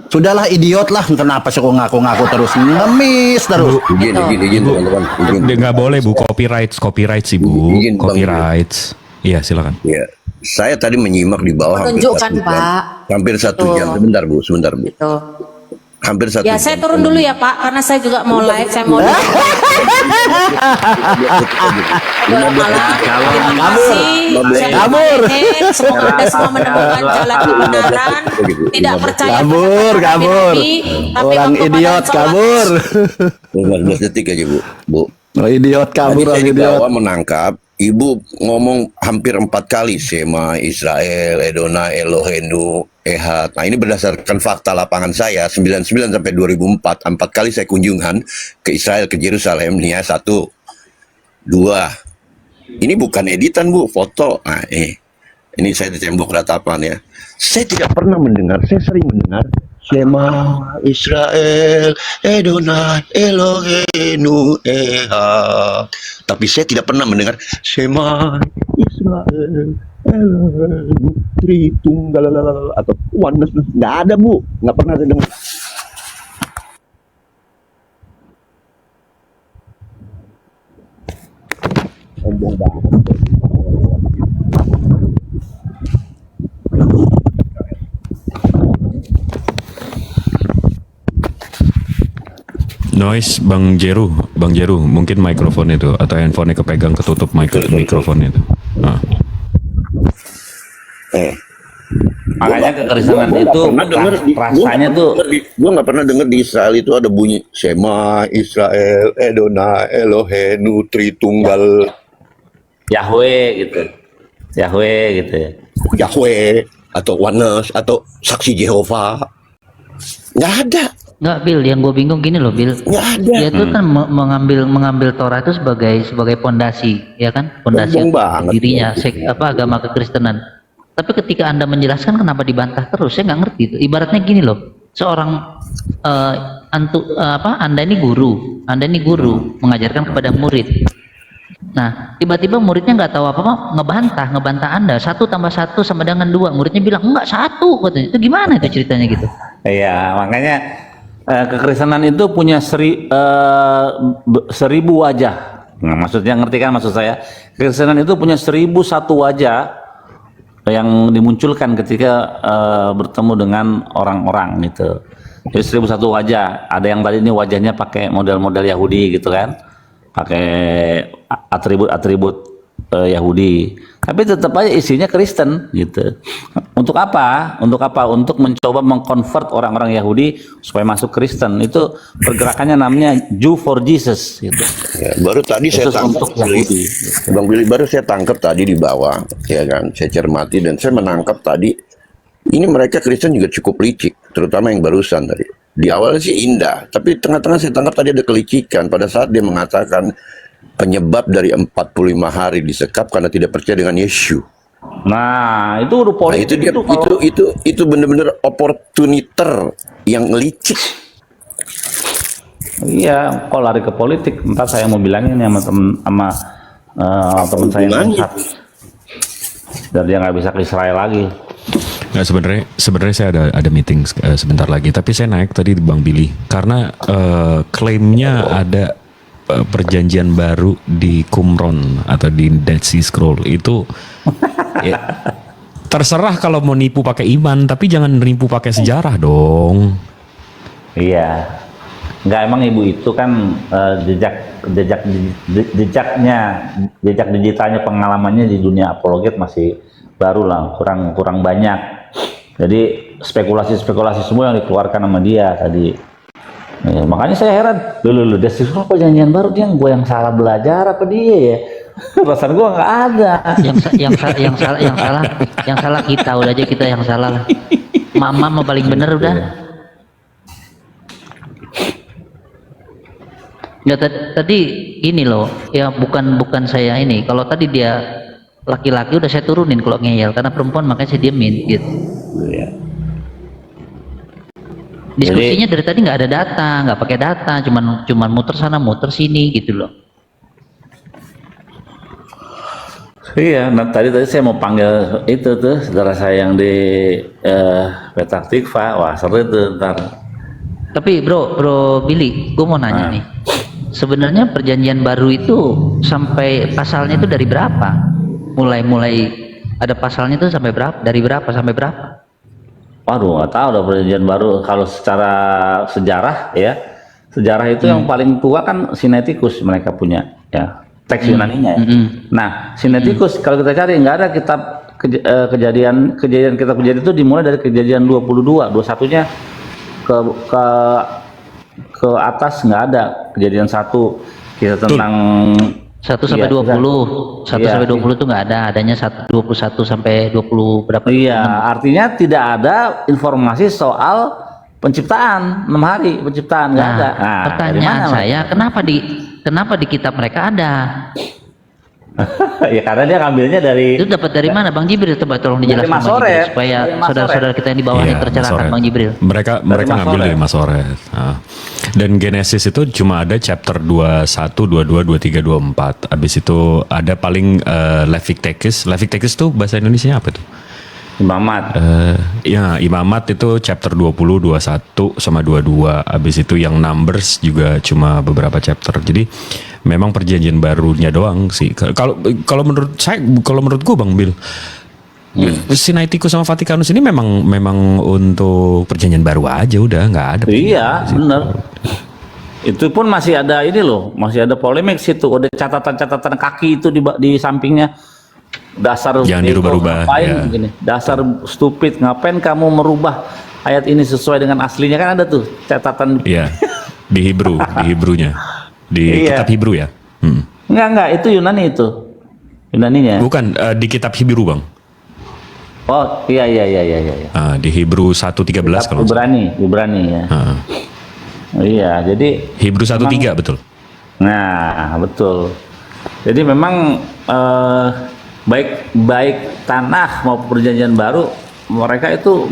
Sudahlah idiot lah, kenapa sih kok ngaku-ngaku terus ngemis terus. Izin teman-teman. Nggak boleh, Bu, copyright sih, Bu. Copyright. Iya, silakan. Ya, saya tadi menyimak di bawah menunjukkan, Pak. hampir 1 jam. Sebentar Bu. Gitu. hampir 1 Ya, saya turun dulu ya Pak, karena saya juga mau live, saya mau malam. Terima kasih. Kabur. Semoga Anda semua menemukan jalan kebenaran. Tidak percaya Kabur. Orang idiot kabur. 15 detik aja Bu. Oh, idiot kabur, Tadi saya orang di idiot. bawah menangkap Ibu ngomong hampir 4 kali Shema Israel, Edonai, Elohenu, Ehad. Nah ini berdasarkan fakta lapangan saya 99 sampai 2004 4 kali saya kunjungan ke Israel, ke Yerusalem nih ya. 1, 2. Ini bukan editan Bu, foto. Nah ini saya di tembok ratapan ya. Saya tidak pernah mendengar, saya sering mendengar Shema Israel, Edonai, Elohenu, Ehad. Tapi saya tidak pernah mendengar Shema Israel, Elohenu, Tritunggal atau oneness. Nggak ada Bu, nggak pernah saya dengar. Sombong banget. Noise Bang Jeru, mungkin mikrofon itu atau handphonenya kepegang ketutup mikrofon itu. Nah. Makanya kekristenan itu rasanya tuh Gue nggak pernah dengar di Israel itu ada bunyi Shema Israel, Edonai, Elohenu, Tritunggal, Yahweh gitu ya. Yahweh atau oneness atau saksi Jehovah. Nggak ada. Nggak, Bill, yang gue bingung gini loh, Bill. Nggak ada. Dia tuh kan mengambil Torah itu sebagai pondasi, ya kan? Pondasi Sombong banget. dirinya, agama kekristenan. Tapi ketika Anda menjelaskan kenapa dibantah terus, saya nggak ngerti itu. Ibaratnya gini loh, seorang Anda ini guru mengajarkan kepada murid. Nah, tiba-tiba muridnya nggak tahu apa-apa, ngebantah Anda. 1 tambah 1 sama dengan 2. Muridnya bilang enggak 1, katanya. Itu gimana itu ceritanya gitu? Iya, makanya kekristenan itu punya 1000 wajah. Nah, maksudnya ngerti kan maksud saya? Kekristenan itu punya 1001 wajah yang dimunculkan ketika bertemu dengan orang-orang gitu. Jadi 1001 wajah. Ada yang tadi ini wajahnya pakai model-model Yahudi gitu kan, pakai atribut-atribut Yahudi. Tapi tetap aja isinya Kristen gitu. Untuk apa? Untuk mencoba mengkonvert orang-orang Yahudi supaya masuk Kristen. Itu pergerakannya namanya Jew for Jesus gitu. Ya, baru tadi saya tangkap Bang Billy, baru saya tangkap tadi di bawah, ya kan? Saya cermati dan saya menangkap tadi. Ini mereka Kristen juga cukup licik, terutama yang barusan tadi. Di awal sih indah, tapi tengah-tengah saya tangkap tadi ada kelicikan pada saat dia mengatakan penyebab dari 45 hari disekap karena tidak percaya dengan Yesus. Nah, itu udah politik. Itu benar-benar opportuniter yang licik. Iya, kok lari ke politik. Ntar saya mau bilangin sama teman saya yang dan dia nggak bisa ke Israel lagi. Nggak, sebenarnya saya ada meeting sebentar lagi, tapi saya naik tadi di Bang Billy karena klaimnya ada perjanjian baru di Qumran atau di Dead Sea Scroll itu. Ya, terserah kalau mau nipu pakai iman, tapi jangan nipu pakai sejarah dong. Iya, nggak, emang ibu itu kan jejak digitalnya, pengalamannya di dunia apologet masih baru lah, kurang banyak. Jadi spekulasi semua yang dikeluarkan sama dia tadi. Ya, makanya saya heran, loh, Dead Sea Scroll perjanjian baru, dia gue yang salah belajar apa dia ya? Perasaan gue nggak ada. Yang salah kita, udah aja kita yang salah lah. Mama paling bener udah. Ya tadi gini loh, ya bukan saya ini. Kalau tadi dia laki-laki udah saya turunin kalau ngeyel, karena perempuan makanya saya diemin gitu. Ya. Diskusinya dari tadi nggak ada data, nggak pakai data, cuman muter sana muter sini gitu loh. Iya, nah, tadi saya mau panggil itu tuh saudara saya yang di Petak Tikva. Wah, seru tuh ntar. Tapi bro Billy, gue mau nanya nih. Sebenarnya perjanjian baru itu sampai pasalnya itu dari berapa? Mulai ada pasalnya itu sampai berapa? Dari berapa sampai berapa? Waduh, nggak tahu ada perjanjian baru. Kalau secara sejarah ya, sejarah itu yang paling tua kan Sinaiticus mereka punya ya, teks Yunaninya ya. Nah, Sinaiticus kalau kita cari nggak ada kitab kejadian kitab kejadian itu dimulai dari kejadian 22, 21-nya ke atas nggak ada. Kejadian 1 kisah tentang 1 sampai 20. 1 sampai 20 itu nggak ada, adanya 21 sampai 20 berapa? Iya, artinya tidak ada informasi soal penciptaan 6 hari penciptaan nggak ada. Nah, pertanyaan saya, kenapa di kitab mereka ada? Ya karena dia ngambilnya dari Itu dapat dari mana, Bang Jibril? Coba tolong Dari dijelaskan, Bang Masoret. Jibril, supaya Dari Masoret. saudara-saudara kita yang di bawah ini Iya, tercerahkan, Masoret. Bang Jibril. Mereka ngambil Masoret. dari Masoret. Nah. Dan Genesis itu cuma ada chapter 21, 22, 23, 24. Habis itu ada paling Leviticus. Leviticus tuh bahasa Indonesianya apa tuh? Imamat. Ya, Imamat itu chapter 20, 21 sama 22. Habis itu yang Numbers juga cuma beberapa chapter. Jadi memang perjanjian barunya doang sih. Kalau menurut gua Bang Bill, Sinaiticus sama Vatikanus ini memang untuk perjanjian baru aja, udah nggak ada. Iya, benar. Itu pun masih ada ini loh, masih ada polemik situ. Ada catatan-catatan kaki itu di sampingnya. Dasar Jangan bego, dirubah-rubah, ngapain ya. begini? Dasar stupid, ngapain kamu merubah ayat ini sesuai dengan aslinya, kan ada tuh catatan. Iya, di Hebrunya, di Iya. kitab Hebrew ya. Enggak, itu Yunani itu. Yunaninya. Bukan di kitab Hebrew Bang. Oh, iya. Di Hebrew 1:13 kalau nggak salah. Ibrani ya. Iya, jadi Hebrew 1:3 betul. Nah, betul. Jadi memang baik tanah maupun perjanjian baru mereka itu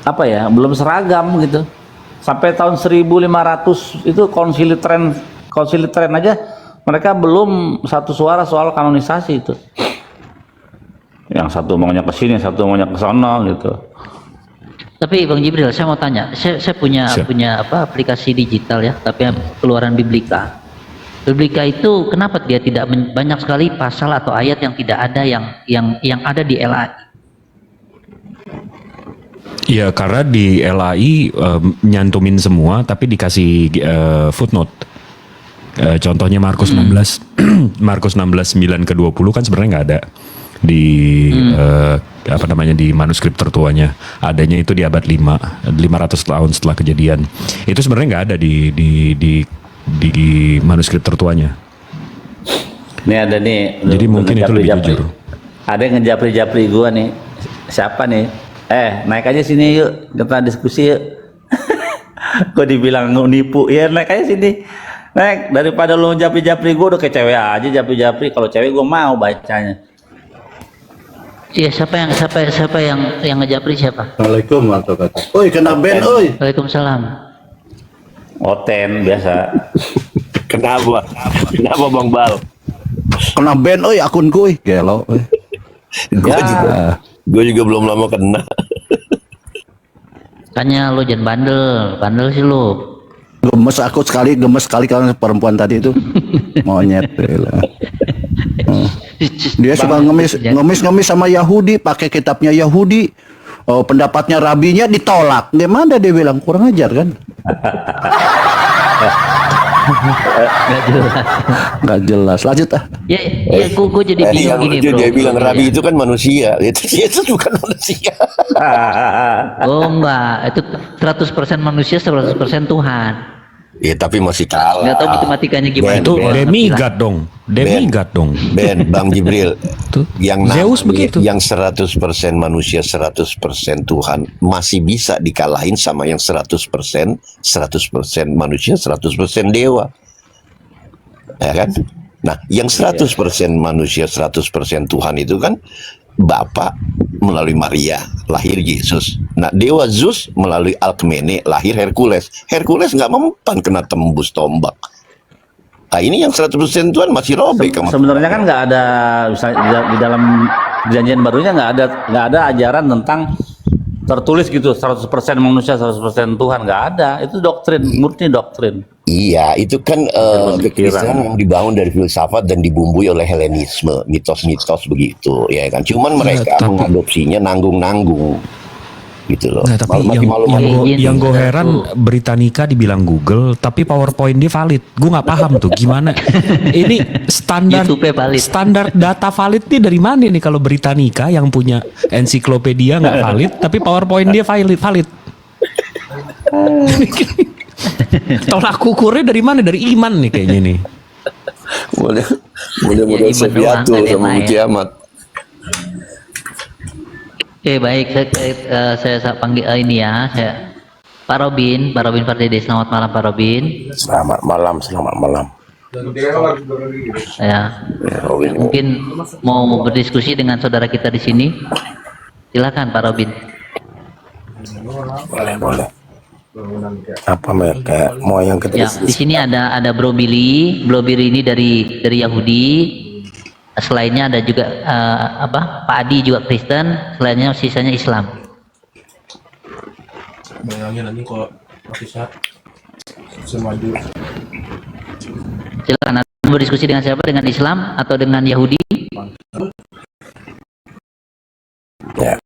apa ya, belum seragam gitu. Sampai tahun 1500 itu konsili Tren aja mereka belum satu suara soal kanonisasi itu. Yang satu maunya ke sini, satu maunya ke sana gitu. Tapi Bang Jibril, saya mau tanya, saya punya aplikasi digital ya, tapi keluaran Biblika. Biblika itu kenapa dia tidak banyak sekali pasal atau ayat yang tidak ada yang ada di LAI? Iya, karena di LAI nyantumin semua tapi dikasih footnote. Contohnya Markus 16 Markus 16:9 ke 20 kan sebenarnya nggak ada di di manuskrip tertuanya. Adanya itu di abad 500 tahun setelah kejadian. Itu sebenarnya nggak ada di manuskrip tertuanya. Ini ada nih. Jadi mungkin itu lebih jujur. Ada yang ngejapri-japri gua nih. Siapa nih? Naik aja sini yuk, kita diskusi yuk. Gua dibilang nipu, ya naik aja sini. Naik, daripada lu japri-japri gua udah kayak cewek aja japri-japri. Kalau cewek gua mau bacanya. Iya, siapa yang ngejapri siapa? Assalamualaikum warahmatullahi wabarakatuh. Oi, kena ban, oi. Waalaikumsalam. Oten biasa. Kenapa Bang Bal? Kena ban, oi, akunku, oi. Gelo, oi. Gue juga belum lama kena. Tanya lo jangan bandel sih lo. Gemes sekali kalau perempuan tadi itu. Monyet. Dia suka ngemis sama Yahudi, pakai kitabnya Yahudi. Oh, pendapatnya rabinya ditolak. Gimana dia bilang, kurang ajar kan? Nggak jelas. Lanjut ah. Ya, gue jadi bingung gini bro. Dia bilang rabi itu kan manusia. Itu bukan manusia. Oh enggak, itu 100% manusia, 100% Tuhan. Ya tapi masih kalah. Nggak tahu matematikanya gimana. Itu demigod dong. Ben, Bang Jibril. yang Zeus begitu. Yang 100% manusia, 100% Tuhan masih bisa dikalahin sama yang 100% manusia, 100% dewa. Ya kan? Nah, yang 100% manusia, 100% Tuhan itu kan Bapa melalui Maria lahir Yesus. Nah, dewa Zeus melalui Alkmene lahir Hercules. Hercules nggak mempan kena tembus tombak. Nah, ini yang 100% Tuhan masih robek. Sebenarnya kan nggak ada, di dalam perjanjian barunya nggak ada ajaran tentang tertulis gitu 100% manusia 100% Tuhan, nggak ada. Itu doktrin, murni doktrin. Iya, itu kan kekristenan yang dibangun dari filsafat dan dibumbui oleh Helenisme, mitos-mitos begitu, ya kan. Cuman mereka mengadopsinya nanggung-nanggung. gitu loh. Nah, tapi Makin malu-malu. yang gue heran Britannica dibilang Google, tapi PowerPoint dia valid. Gue nggak paham tuh gimana. Ini YouTube-nya valid. standar data valid nih dari mana nih kalau Britannica yang punya ensiklopedia nggak valid, tapi PowerPoint dia valid. Tolak ukurnya dari mana? Dari iman nih kayaknya nih. Mudah-mudahan saya diatur sama kiamat. Oke, baik, saya panggil ini ya, Pak Robin Pardede. Selamat malam Pak Robin. Selamat malam. Ya, mungkin mau berdiskusi dengan saudara kita di sini. Silakan Pak Robin. Boleh. Apa mereka mau yang Ya, di sini ada Bro Billy ini dari Yahudi. Selainnya ada juga Pak Adi juga Kristen, selainnya sisanya Islam. Bayangin nanti kalau bisa maju. Silakan, Anda berdiskusi dengan siapa? Dengan Islam atau dengan Yahudi? Ya,